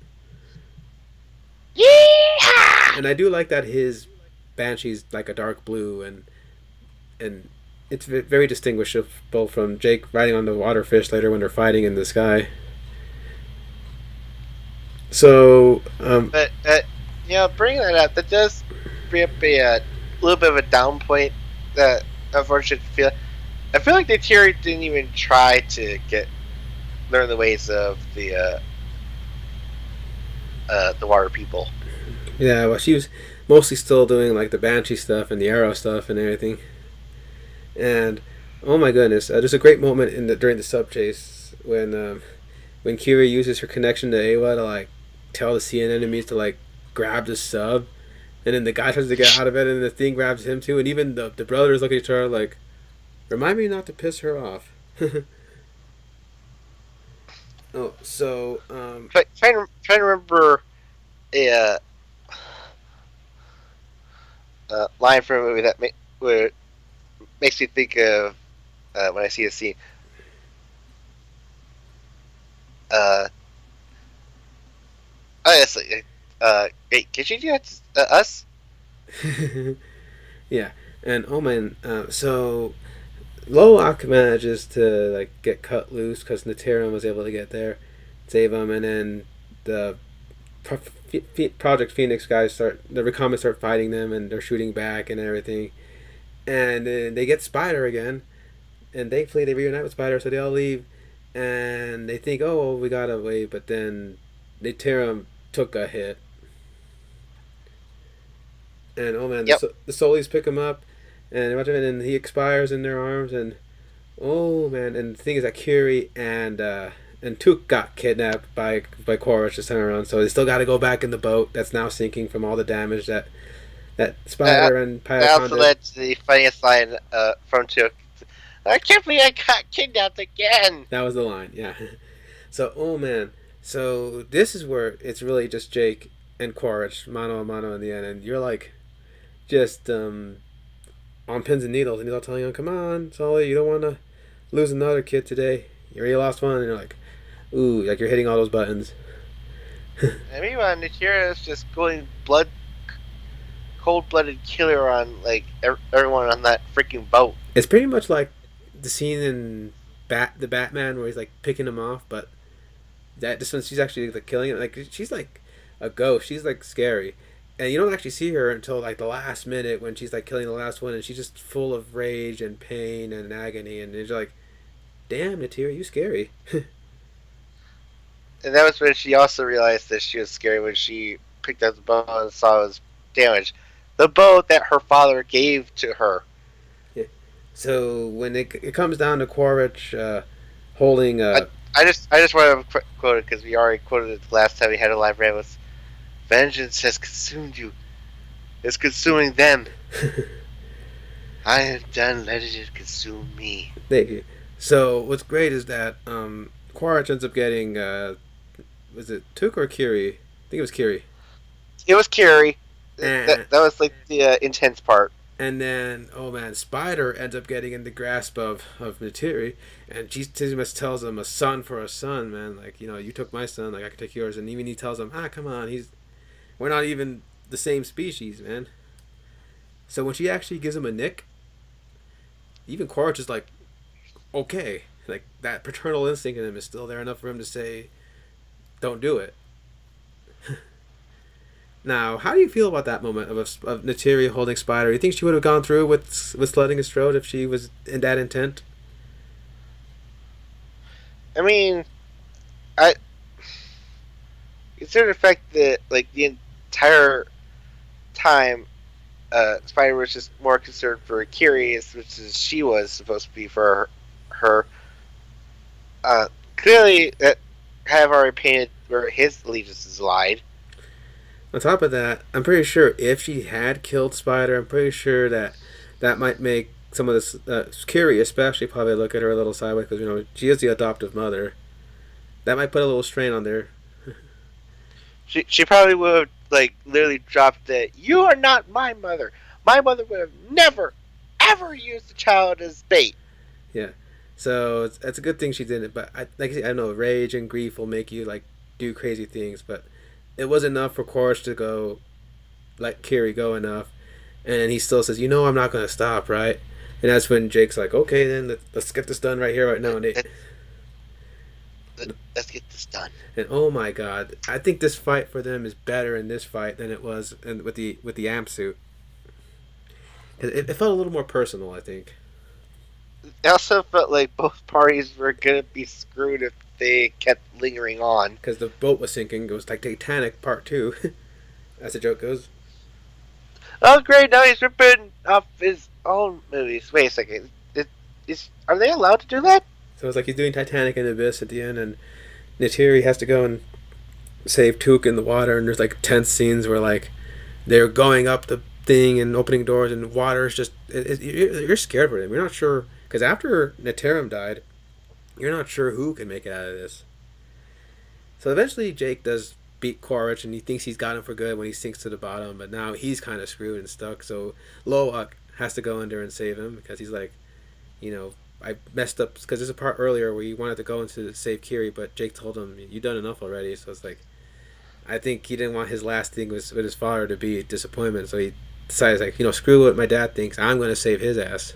Yeehaw! And I do like that his banshee's like a dark blue, and it's very distinguishable from Jake riding on the waterfish later when they're fighting in the sky. So, But bringing that up, that does bring up a little bit of a down point that unfortunately I feel like the Terry didn't even try to learn the ways of the water people. yeah, well, she was mostly still doing like the banshee stuff and the arrow stuff and everything. And oh my goodness, there's a great moment during the sub chase when Kira uses her connection to Awa to like tell the CN enemies to like grab the sub, and then the guy tries to get out of it, and the thing grabs him too, and even the brothers look at each other like, remind me not to piss her off. Oh, so Trying to remember a line from a movie that where makes me think of when I see a scene. Oh, yes. Wait, can you do that to us? yeah, and oh man, so Loak manages to like get cut loose because Natarim was able to get there, save him, and then the Project Phoenix guys the Recombinants start fighting them, and they're shooting back and everything, and then they get Spider again, and thankfully they reunite with Spider, so they all leave, and they think, oh, well, we got away, but then Natarim took a hit, and oh man, Yep. the Solis pick him up, and he expires in their arms, and oh man, and the thing is that Curie and Took got kidnapped by Quaritch this time around, so they still got to go back in the boat that's now sinking from all the damage that Spider and That Pyacon also did. led to the funniest line from Took. I can't believe I got kidnapped again. That was the line, yeah. So, oh man. So, this is where it's really just Jake and Quaritch, mano a mano in the end. And you're like, just on pins and needles. And he's all telling you, come on, Sully, you don't want to lose another kid today. You already lost one. And you're like, ooh, like you're hitting all those buttons. And meanwhile, Natira is just going cold-blooded killer on like everyone on that freaking boat. It's pretty much like the scene in the Batman where he's like picking him off, but that this one she's actually like killing him. Like she's like a ghost. She's like scary, and you don't actually see her until like the last minute when she's like killing the last one, and she's just full of rage and pain and agony, and you're like, damn, Natira, you scary. And that was when she also realized that she was scary when she picked up the boat and saw it was damaged. The boat that her father gave to her. Yeah. So when it comes down to Quaritch holding I just want to quote it because we already quoted it the last time we had a live rant. Was vengeance has consumed you. It's consuming them. I am done letting it consume me. Thank you. So what's great is that Quaritch ends up getting was it Took or Kiri? I think it was Kiri. It was Carrie. And, That was like the intense part. and then oh man, Spider ends up getting in the grasp of Natiri, and she pretty much tells him a son for a son, man. Like you took my son, like I could take yours, and even he tells him, come on, we're not even the same species, man. So when she actually gives him a nick, even Quaritch is like, okay, like that paternal instinct in him is still there enough for him to say, don't do it. Now, how do you feel about that moment of Natiri holding Spider? You think she would have gone through with slitting his throat if she was in that intent? I mean, I consider the fact that like the entire time, Spider was just more concerned for Curious, which is she was supposed to be for her. Clearly, that have already painted where his allegiances lied. On top of that, I'm pretty sure if she had killed Spider, I'm pretty sure that might make some of this Kiri especially probably look at her a little sideways because she is the adoptive mother. That might put a little strain on there. She probably would have like literally dropped that. You are not my mother. My mother would have never, ever used the child as bait. Yeah, so it's a good thing she didn't. But like I said, I know rage and grief will make you like do crazy things, but it was enough for Quaritch to go let Kiri go enough, and he still says, I'm not gonna stop, right? And that's when Jake's like, okay, then let's get this done right here, right now. And Let's get this done. And oh my god, I think this fight for them is better in this fight than it was with the amp suit. It felt a little more personal, I think. It also felt like both parties were gonna be screwed if they kept lingering on. Because the boat was sinking. It was like Titanic Part 2, as the joke goes. Oh great, now he's ripping off his own movies. Wait a second. Are they allowed to do that? So it's like he's doing Titanic and Abyss at the end, and Neytiri has to go and save Took in the water, and there's like tense scenes where like they're going up the thing and opening doors, and water is just you're scared for them. You're not sure because after Neterim died, you're not sure who can make it out of this. So eventually Jake does beat Quaritch, and he thinks he's got him for good when he sinks to the bottom, but now he's kind of screwed and stuck. So Loak has to go in there and save him because he's like, I messed up because there's a part earlier where he wanted to go into save Kiri, but Jake told him, "You've done enough already." So it's like, I think he didn't want his last thing with his father to be disappointment. So he decided, like, screw what my dad thinks. I'm going to save his ass.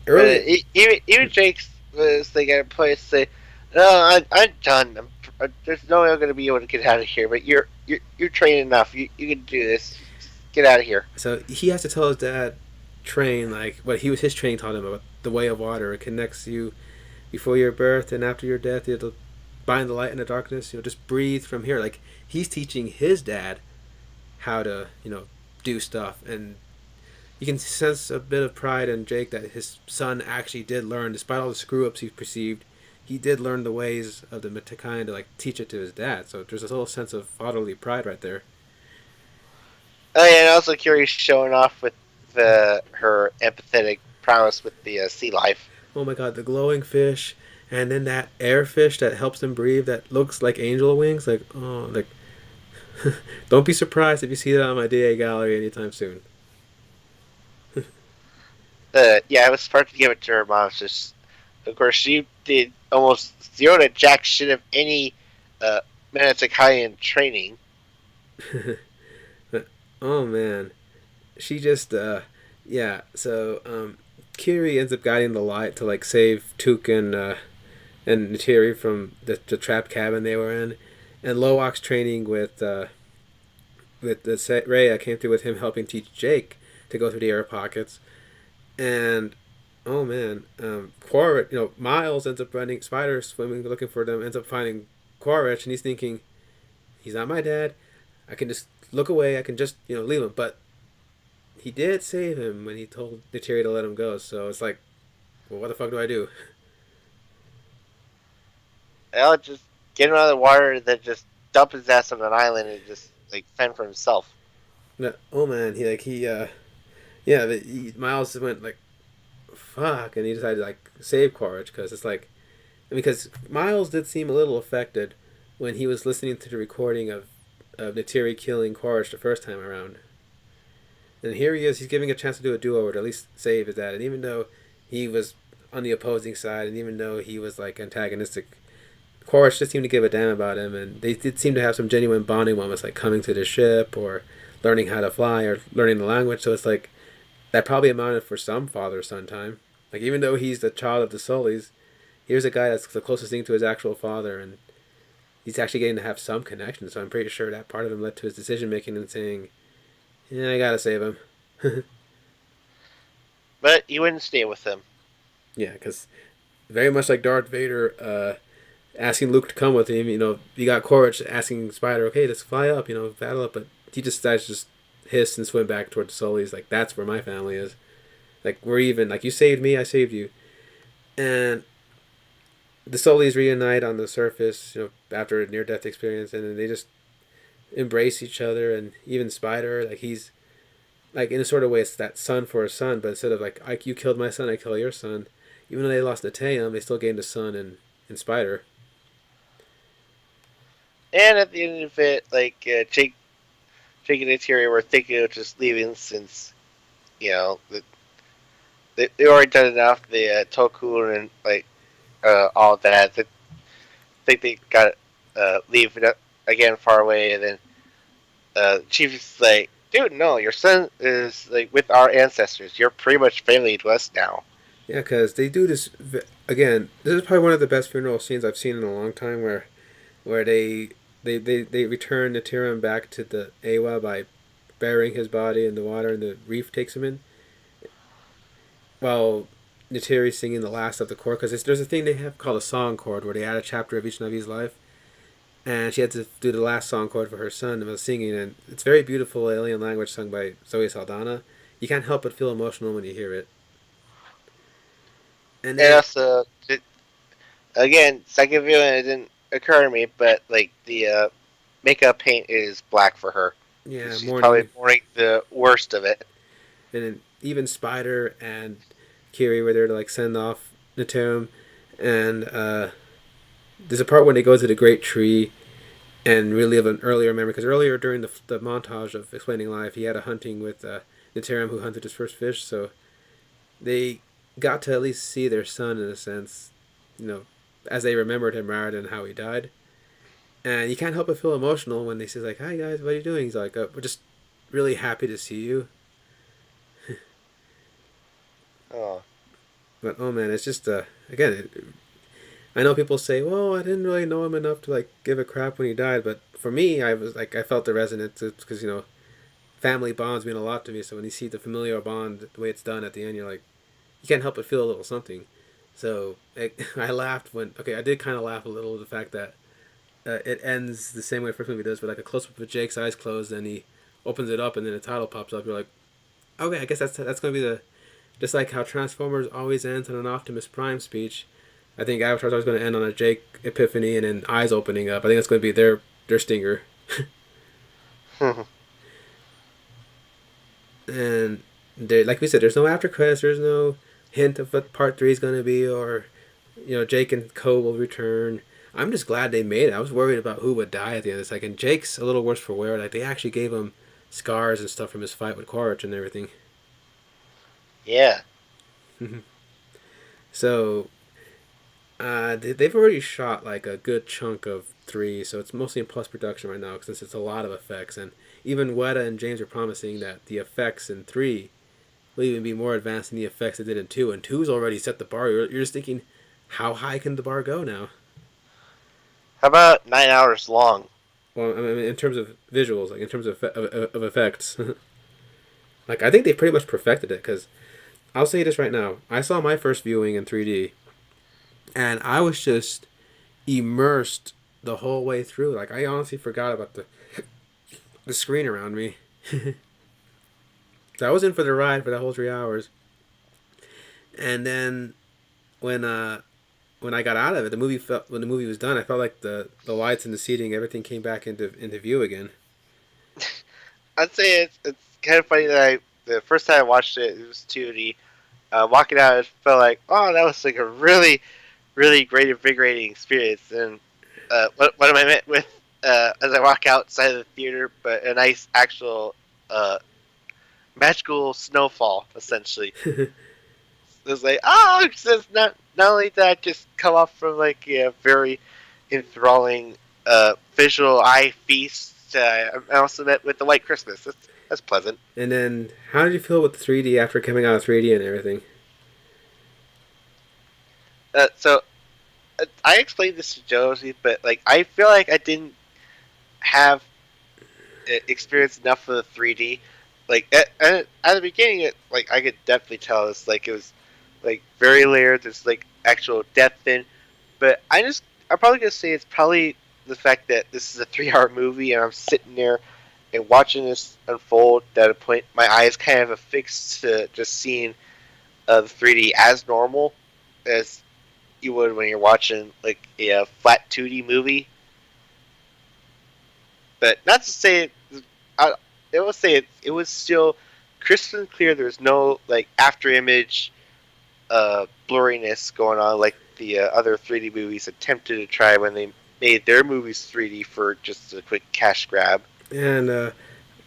Early, Even Jake was thinking at a place say, "No, I'm done. There's no way I'm going to be able to get out of here. But you're trained enough. You can do this. Just get out of here." So he has to tell his dad, train like what his training taught him about the way of water. It connects you before your birth and after your death. You have to bind the light in the darkness. Just breathe from here. Like he's teaching his dad how to do stuff, and you can sense a bit of pride in Jake that his son actually did learn, despite all the screw ups he perceived. He did learn the ways of the Metakai to like teach it to his dad. So there's a little sense of fatherly pride right there. Oh yeah, and also Curie's showing off with the her empathetic prowess with the sea life. Oh my god, the glowing fish, and then that air fish that helps them breathe that looks like angel wings. Like, oh, like, don't be surprised if you see that on my DA gallery anytime soon. Yeah, I was smart to give it to her mom. It's just, of course, she did almost zero to jack shit of any uh, Manatakayan training. But, oh man, she just, yeah. So, Kiri ends up guiding the light to like save Took and Natiri from the trapped cabin they were in, and Lowok's training with the Rhea came through with him helping teach Jake to go through the air pockets. And oh man, Quaritch, Miles ends up running, Spider swimming, looking for them, ends up finding Quaritch, and he's thinking, he's not my dad. I can just look away. I can just leave him. But he did save him when he told Neytiri to let him go. So it's like, well, what the fuck do I do? I'll just get him out of the water and then just dump his ass on an island and just like fend for himself. No, oh man, yeah, Miles went like, fuck, and he decided to like save Quaritch because it's like, because Miles did seem a little affected when he was listening to the recording of Neytiri killing Quaritch the first time around. And here he is, he's giving a chance to do a do-over to at least save his dad. And even though he was on the opposing side, and even though he was like antagonistic, Quaritch just seemed to give a damn about him. And they did seem to have some genuine bonding moments, like coming to the ship or learning how to fly or learning the language. So it's like that probably amounted for some father-son time. Like even though he's the child of the Sullys, here's a guy that's the closest thing to his actual father, and he's actually getting to have some connection. So I'm pretty sure that part of him led to his decision making and saying, "Yeah, I gotta save him." But he wouldn't stay with him. Yeah, because very much like Darth Vader asking Luke to come with him, you got Quaritch asking Spider, "Okay, let's fly up, battle up," but he just decides to just hiss and swim back toward the Sullies. Like that's where my family is. Like we're even. Like you saved me, I saved you, and the Sullies reunite on the surface, after a near-death experience, and then they just embrace each other. And even Spider, like he's like in a sort of way, it's that son for a son, but instead of like you killed my son, I kill your son. Even though they lost Nateum, they still gained a son in Spider. And at the end of it, like Jake and Interior were thinking of just leaving since they already done enough. The Toku and like all of that. They think they got leave it again far away, and then Chief is like, "Dude, no, your son is like with our ancestors. You're pretty much family to us now." Yeah, because they do this again. This is probably one of the best funeral scenes I've seen in a long time, where they return Natiram back to the Awa by burying his body in the water, and the reef takes him in. While Natiri's singing the last of the chord, because there's a thing they have called a song chord, where they add a chapter of each Navi's life, and she had to do the last song chord for her son and was singing, and it's very beautiful alien language sung by Zoe Saldana. You can't help but feel emotional when you hear it. And And then also, again, second viewing, it didn't occur to me, but like the makeup paint is black for her. yeah, She's probably mourning, mourning the worst of it. and then even Spider and Kiri were there to like send off Natarum, and there's a part when they go to the Great Tree and relive an earlier memory, because earlier during the montage of explaining life, he had a hunting with Natarum who hunted his first fish, so they got to at least see their son in a sense, you know, as they remembered him rather than how he died. And you can't help but feel emotional when they say like, "Hi guys, what are you doing?" He's like, "We're just really happy to see you." Oh, But oh man, it's just again, I know people say, "Well, I didn't really know him enough to like give a crap when he died," but for me, I was like, I felt the resonance because family bonds mean a lot to me. So when you see the familiar bond, the way it's done at the end, you're like, you can't help but feel a little something. So I laughed when I did kind of laugh a little at the fact that it ends the same way first movie does, with like a close up of Jake's eyes closed, and he opens it up, and then the title pops up. You're like, okay, I guess that's gonna be the just like how Transformers always ends on an Optimus Prime speech. I think Avatar's always going to end on a Jake epiphany and then eyes opening up. I think that's going to be their stinger. And like we said, there's no after credits. There's no hint of what part three is gonna be, or Jake and Co will return. I'm just glad they made it. I was worried about who would die at the end of this. Like, and Jake's a little worse for wear. Like, they actually gave him scars and stuff from his fight with Quaritch and everything. Yeah. So they've already shot like a good chunk of three, so it's mostly in post production right now since it's a lot of effects. And even Weta and James are promising that the effects in three will even be more advanced than the effects they did in two. And two's already set the bar. You're just thinking, how high can the bar go now? How about 9 hours long? Well, I mean, in terms of visuals, like in terms of effects, like I think they pretty much perfected it. Because I'll say this right now, I saw my first viewing in 3D, and I was just immersed the whole way through. Like I honestly forgot about the screen around me. So I was in for the ride for that whole 3 hours, and then when when I got out of it, when the movie was done, I felt like the lights and the seating, everything came back into view again. I'd say it's kind of funny that the first time I watched it, it was 2D. Walking out, it felt like, oh, that was like a really, really great, invigorating experience. And what am I met with as I walk outside of the theater? But a nice actual magical snowfall, essentially. It was like, oh, it's just not only did I just come off from like a very enthralling visual eye feast, I also met with the White Christmas. That's pleasant. And then, how did you feel with the 3D after coming out of 3D and everything? So I explained this to Josie, but like I feel like I didn't have experience enough of the 3D. Like at the beginning, like I could definitely tell it was like very layered. There's like actual depth in, but I'm probably gonna say it's probably the fact that this is a 3 hour movie and I'm sitting there and watching this unfold. At a point, my eyes kind of affixed to just seeing the 3D as normal as you would when you're watching like a flat 2D movie. But not to say I will say it was still crisp and clear. There's no like after image blurriness going on like the other 3D movies attempted to try when they made their movies 3D for just a quick cash grab. And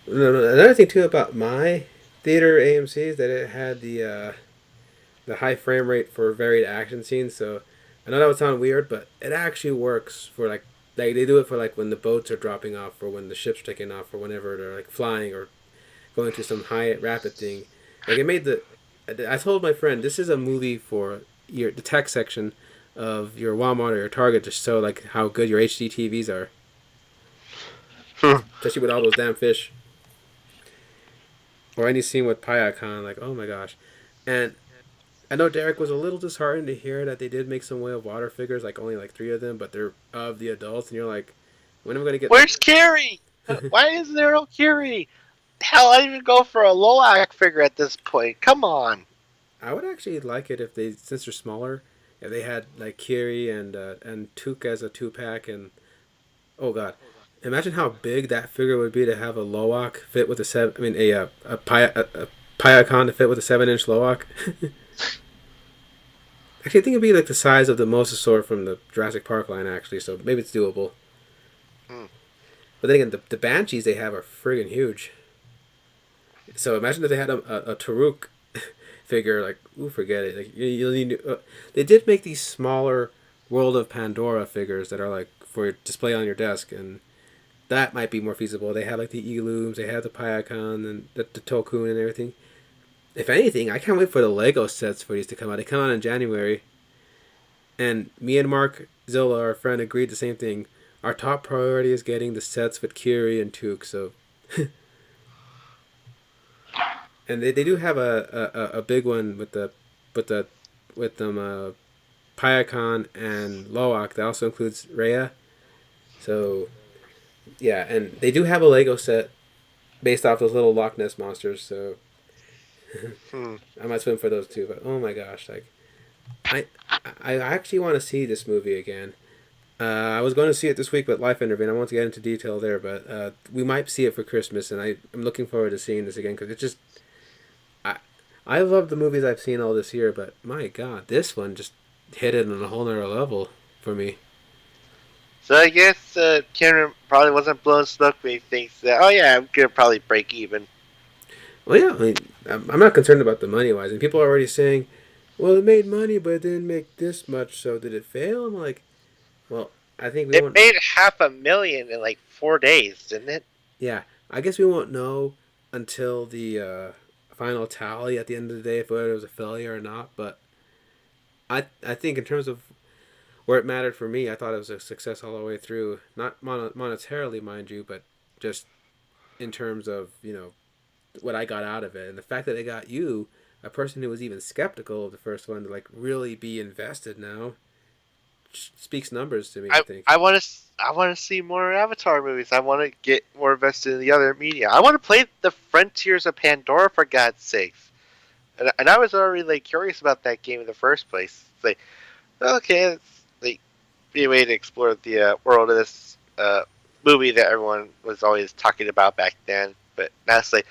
another thing too about my theater AMC is that it had the high frame rate for varied action scenes. So I know that would sound weird, but it actually works for like they do it for like when the boats are dropping off or when the ships are taking off or whenever they're like flying or going through some high rapid thing. Like it made the. I told my friend this is a movie for the tech section of your Walmart or your Target to show like how good your HD TVs are, especially with all those damn fish. Or any scene with Payakon, like oh my gosh, and I know Derek was a little disheartened to hear that they did make some way of water figures, like only like three of them, but they're of the adults, and you're like, when am I gonna get like? Where's Carrie? Why isn't there no Carrie? Hell, I'd even go for a Loak figure at this point. Come on. I would actually like it if they, since they're smaller, if they had like Kiri and Took as a 2 pack, and oh god, imagine how big that figure would be to have a Loak fit with a seven. I mean a Payakon to fit with a 7-inch Loak. Actually, I think it'd be like the size of the Mosasaur from the Jurassic Park line, actually. So maybe it's doable. Hmm. But then again, the Banshees they have are friggin' huge. So imagine if they had a Taruk figure, like, ooh, forget it. Like you need. They did make these smaller World of Pandora figures that are like for display on your desk, and that might be more feasible. They have like the Elooms, they have the Payakon and the Tokun and everything. If anything, I can't wait for the Lego sets for these to come out. They come out in January, and me and Mark Zilla, our friend, agreed the same thing. Our top priority is getting the sets with Kiri and Took. So, and they do have a big one with the with them Payakon and Loak. That also includes Rhea. So yeah, and they do have a Lego set based off those little Loch Ness monsters. So Hmm. I might swim for those too. But oh my gosh, like I I actually want to see this movie again. I was going to see it this week, but life intervened. I won't get into detail there, but we might see it for Christmas, and I'm looking forward to seeing this again because it just I love the movies I've seen all this year, but my God, this one just hit it on a whole nother level for me. So I guess Cameron probably wasn't blowing smoke when he thinks that, oh yeah, I'm gonna probably break even. Well, yeah, I mean, I'm not concerned about the money wise, and people are already saying, "Well, it made money, but it didn't make this much, so did it fail?" I'm like, well, I think we It won't. made 500,000 in like 4 days, didn't it? Yeah, I guess we won't know until the final tally at the end of the day if whether it was a failure or not. But I think in terms of where it mattered for me, I thought it was a success all the way through. Not monetarily, mind you, but just in terms of what I got out of it, and the fact that it got you, a person who was even skeptical of the first one, to like really be invested now, speaks numbers to me. I I think. I want to I want to see more Avatar movies. I want to get more invested in the other media. I want to play the Frontiers of Pandora for God's sakes. And I was already like curious about that game in the first place. It's like, okay, it's like be a way to explore the world of this movie that everyone was always talking about back then. But now it's like,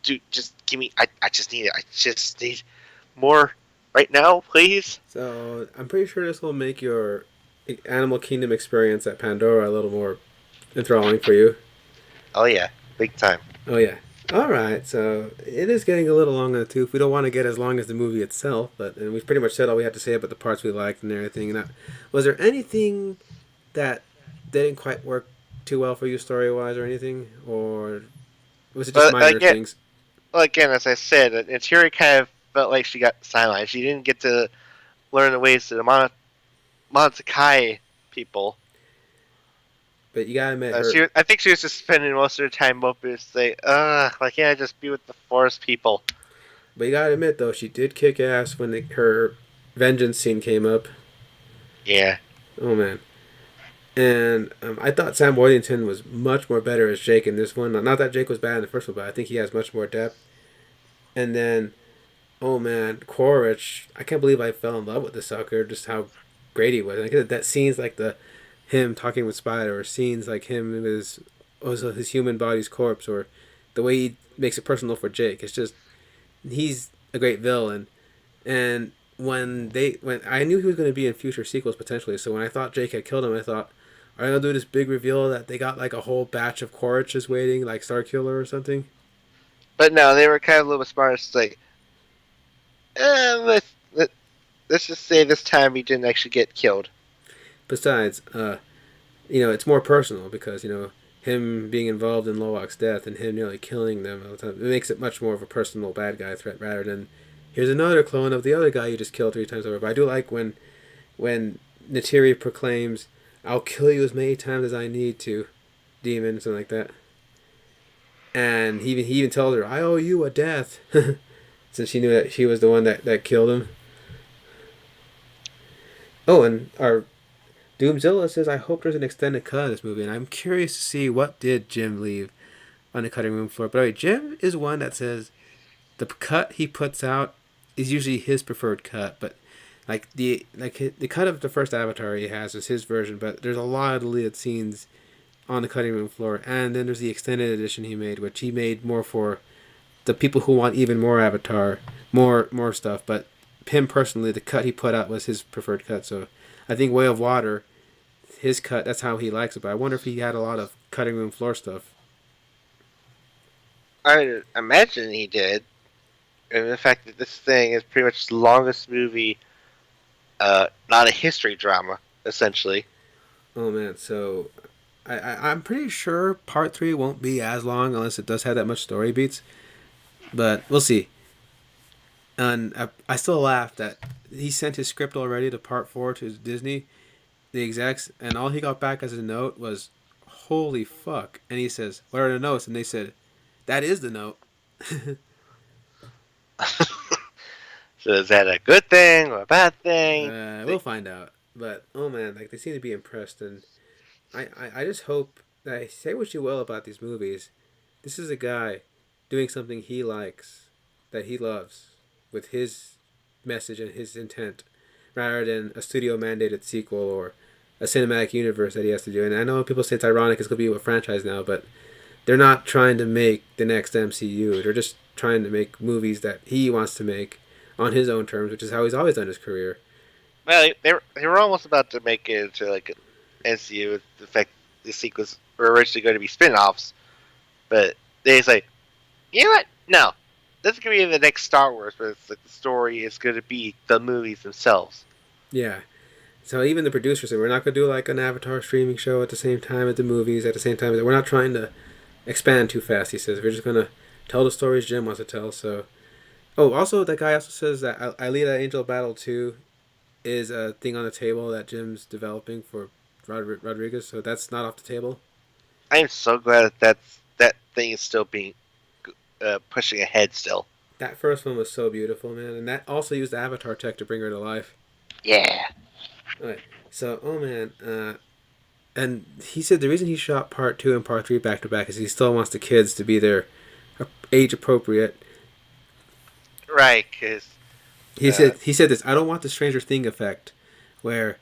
dude, just give me. I just need it. I just need more right now, please. So I'm pretty sure this will make your Animal Kingdom experience at Pandora a little more enthralling for you. Oh yeah, big time. Oh yeah. All right. So it is getting a little long in the tooth. We don't want to get as long as the movie itself, but and we've pretty much said all we had to say about the parts we liked and everything. And was there anything that didn't quite work too well for you story wise or anything, or was it just But minor things? again, as I said, Interior kind of felt like she got sidelined. She didn't get to learn the ways of the Montakai people. But you gotta admit her. I think she was just spending most of her time moping, just like, ugh, why can't I just be with the forest people? But you gotta admit though, she did kick ass when her vengeance scene came up. Yeah. Oh man. And I thought Sam Worthington was much more better as Jake in this one. Not that Jake was bad in the first one, but I think he has much more depth. And then, oh man, Quaritch, I can't believe I fell in love with the sucker. Just how great he was. And that scenes like the him talking with Spider, or scenes like him with his human body's corpse, or the way he makes it personal for Jake. It's just he's a great villain. And when I knew he was going to be in future sequels potentially, so when I thought Jake had killed him, I thought, are they gonna do this big reveal that they got like a whole batch of Quaritches waiting, like Starkiller or something? But no, they were kind of a little bit smart. It's like, let's just say this time he didn't actually get killed. Besides, it's more personal because him being involved in Lowak's death and him nearly killing them all the time. It makes it much more of a personal bad guy threat rather than here's another clone of the other guy you just killed 3 times over. But I do like when Natiri proclaims, "I'll kill you as many times as I need to, demon," something like that. And he even tells her, "I owe you a death," since she knew that she was the one that killed him. Oh, and our Doomzilla says, "I hope there's an extended cut of this movie," and I'm curious to see what did Jim leave on the cutting room floor. But anyway, Jim is one that says the cut he puts out is usually his preferred cut, but the cut of the first Avatar he has is his version, but there's a lot of deleted scenes on the cutting room floor, and then there's the extended edition he made, which he made more for the people who want even more Avatar, more stuff. But him personally, the cut he put out was his preferred cut. So I think Way of Water, his cut, that's how he likes it. But I wonder if he had a lot of cutting room floor stuff. I imagine he did. And the fact that this thing is pretty much the longest movie, not a history drama, essentially. Oh man, so I'm pretty sure part three won't be as long unless it does have that much story beats. But we'll see. And I still laugh that he sent his script already to part four to Disney, the execs, and all he got back as a note was, "Holy fuck!" And he says, "What are the notes?" And they said, "That is the note." So is that a good thing or a bad thing? We'll find out. But oh man, like they seem to be impressed, and I just hope that say what you will about these movies. This is a guy doing something he likes, that he loves, with his message and his intent, rather than a studio mandated sequel or a cinematic universe that he has to do. And I know people say it's ironic it's gonna be a franchise now, but they're not trying to make the next MCU. They're just trying to make movies that he wants to make on his own terms, which is how he's always done his career. Well, they were almost about to make it into like an NCU. The fact the sequels were originally going to be spin-offs, but they say, you know what? No, this is going to be the next Star Wars, but it's like the story is going to be the movies themselves. Yeah. So even the producers said we're not gonna do like an Avatar streaming show at the same time as the movies at the same time. We're not trying to expand too fast. He says we're just gonna tell the stories Jim wants to tell. So oh, also that guy also says that Alita Angel Battle 2 is a thing on the table that Jim's developing for Rodriguez. So that's not off the table. I am so glad that thing is still being pushing ahead still. That first one was so beautiful, man, and that also used Avatar tech to bring her to life. Yeah. Alright, so oh man, and he said the reason he shot part two and part three back to back is he still wants the kids to be there, age appropriate. Right, because He said this. I don't want the Stranger Thing effect, where,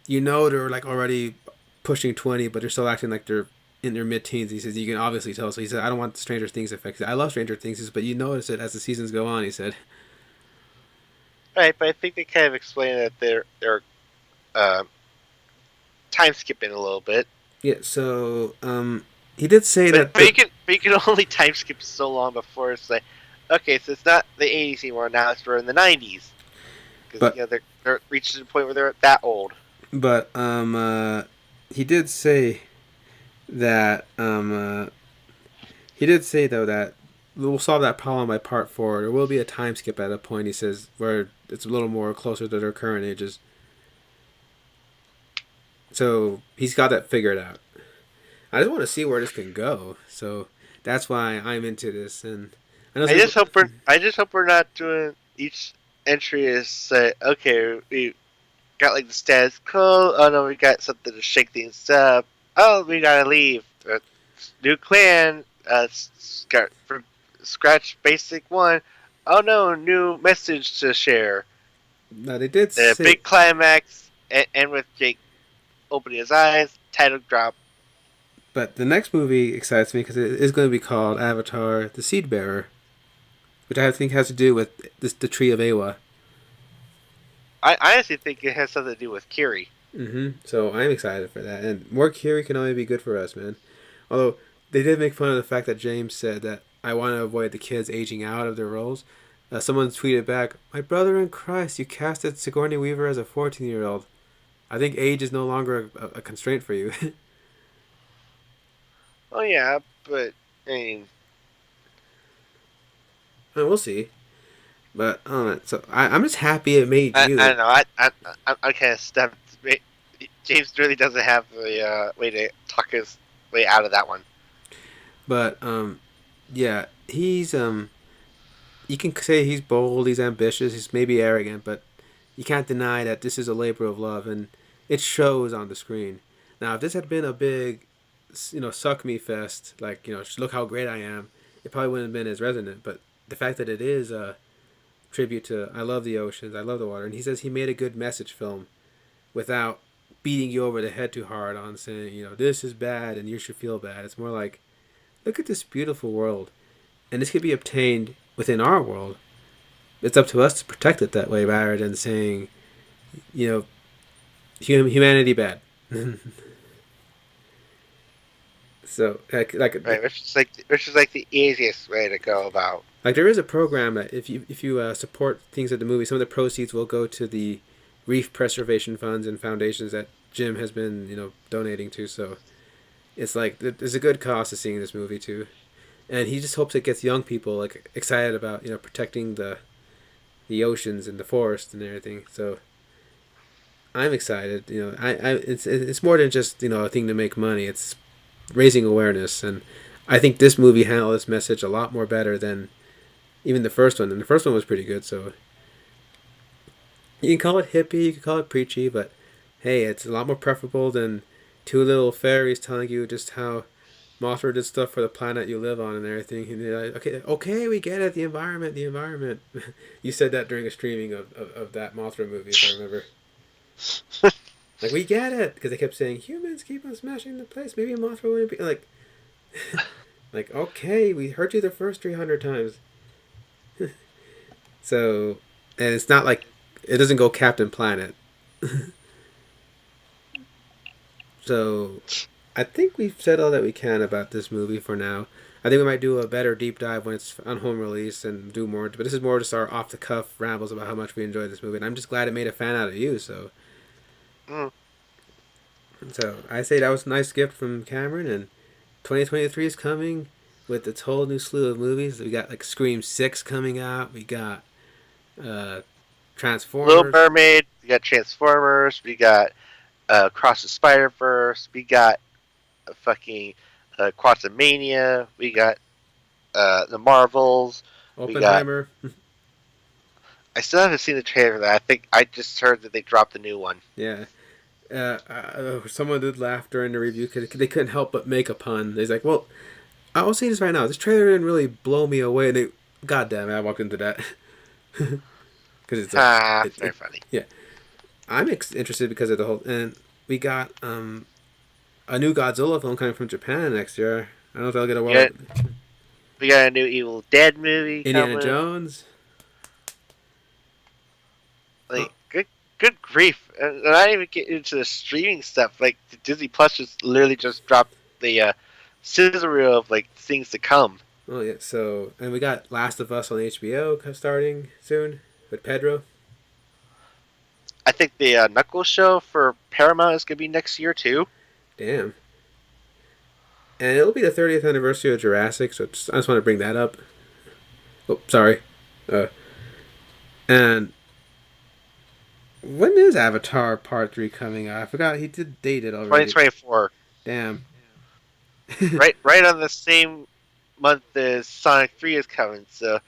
they're like already pushing 20, but they're still acting like they're in their mid teens. He says you can obviously tell. So he said I don't want the Stranger Things effect. I love Stranger Things, but you notice it as the seasons go on. He said. right, but I think they kind of explain that they're uh, time skipping a little bit. Yeah. So he did say that. But you can only time skip so long before it's like, okay, so it's not the 80s anymore. Now we're in the 90s because they're reaching the point where they're that old. But he did say that he did say though that we'll solve that problem by part four. There will be a time skip at a point. He says where it's a little more closer to their current ages. So he's got that figured out. I just want to see where this can go. So that's why I'm into this. And I just hope we're not doing each entry is say, okay, we got like the status quo. Oh no, we got something to shake things up. Oh, we gotta leave. New clan. From scratch basic one. Oh no, new message to share. No, they did say big climax, and with Jake opening his eyes, title drop. But the next movie excites me because it is going to be called Avatar: The Seed Bearer, which I think has to do with the Tree of Awa. I honestly think it has something to do with Kiri. So I'm excited for that, and more Kiri can only be good for us, man. Although they did make fun of the fact that James said that I want to avoid the kids aging out of their roles. Someone tweeted back, "My brother in Christ, you casted Sigourney Weaver as a 14-year-old. I think age is no longer a constraint for you." Oh yeah, but I mean, we'll see. But so I'm just happy it made you. I don't know. I kind of stepped. James really doesn't have the way to talk his way out of that one. But yeah, he's you can say he's bold, he's ambitious, he's maybe arrogant, but you can't deny that this is a labor of love, and it shows on the screen. Now, if this had been a big, suck me fest, like look how great I am, it probably wouldn't have been as resonant. But the fact that it is a tribute to I love the oceans, I love the water, and he says he made a good message film without beating you over the head too hard on saying this is bad and you should feel bad. It's more like, look at this beautiful world, and this could be obtained within our world. It's up to us to protect it that way rather than saying, humanity bad. So right, which is like the easiest way to go about. Like there is a program that if you support things at the movie, some of the proceeds will go to the reef preservation funds and foundations that Jim has been donating to. So it's like there's a good cost to seeing this movie too, and he just hopes it gets young people like excited about protecting the oceans and the forest and everything. So I'm excited. It's more than just a thing to make money. It's raising awareness, and I think this movie handled this message a lot more better than even the first one. And the first one was pretty good. So you can call it hippie, you can call it preachy, but hey, it's a lot more preferable than two little fairies telling you just how Mothra did stuff for the planet you live on and everything. And you're like, okay, we get it, the environment. You said that during a streaming of that Mothra movie, if I remember. Like, we get it, because they kept saying, humans keep on smashing the place, maybe Mothra wouldn't be, like, Like, okay, we heard you the first 300 times. So, and it's not like it doesn't go Captain Planet. So, I think we've said all that we can about this movie for now. I think we might do a better deep dive when it's on home release and do more. But this is more just our off the cuff rambles about how much we enjoyed this movie, and I'm just glad it made a fan out of you. Mm. So I say that was a nice gift from Cameron, and 2023 is coming with its whole new slew of movies. We got like Scream 6 coming out. We got uh, Little Transformers. Mermaid. We got Transformers. We got Cross the Spider Verse. We got fucking Quantumania. We got the Marvels. We got. Oppenheimer. I still haven't seen the trailer for that. I think I just heard that they dropped a new one. Yeah. Someone did laugh during the review because they couldn't help but make a pun. They's like, "Well, I will say this right now. This trailer didn't really blow me away." And God damn it, I walked into that because it's a, Ah, very funny. yeah. I'm interested because of the whole, and we got a new Godzilla film coming from Japan next year. I don't know if I'll get a We well. got, we got a new Evil Dead movie Indiana coming. Jones. Oh, Good grief! And not even get into the streaming stuff. Like Disney Plus just literally just dropped the sizzle reel of like things to come. oh yeah. So and we got Last of Us on HBO starting soon with Pedro. I think the Knuckles show for Paramount is gonna be next year too. Damn. And it'll be the 30th anniversary of Jurassic, so I just want to bring that up. Oh, sorry. Uh, and when is Avatar Part 3 coming out? I forgot he did date it already. 2024, Damn. right on the same month as Sonic 3 is coming. So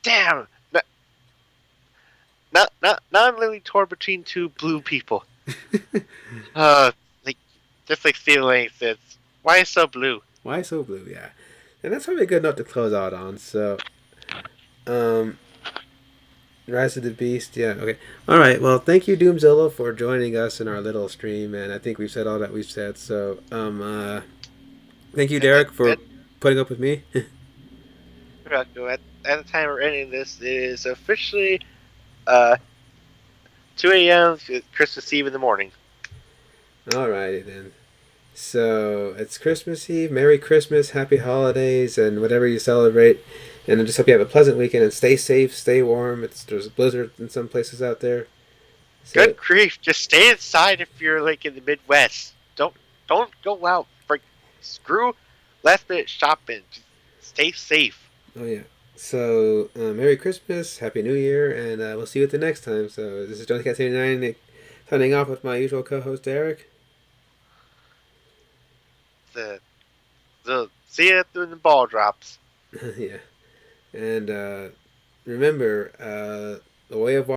damn, now I'm literally torn between two blue people. Like just like Steve Lang says, why so blue? Why so blue? Yeah. And that's probably a good note to close out on. So, um, Rise of the Beast. Yeah. Okay. All right. Well, thank you, Doomzilla, for joining us in our little stream, and I think we've said all that we've said. So, thank you, At, Derek, for at, putting up with me. at the time we're ending this, it is officially uh 2 a.m. Christmas Eve in the morning. Alrighty then. So it's Christmas Eve. Merry Christmas, Happy Holidays, and whatever you celebrate. And I just hope you have a pleasant weekend and stay safe, stay warm. There's a blizzard in some places out there. So Good grief! Just stay inside if you're like in the Midwest. Don't go out. For screw last minute shopping. Just stay safe. oh yeah. So Merry Christmas, Happy New Year, and we'll see you at the next time. So this is Johnny Cat 79 signing off with my usual co-host Derek. The see you when the ball drops. Yeah. And remember, the way of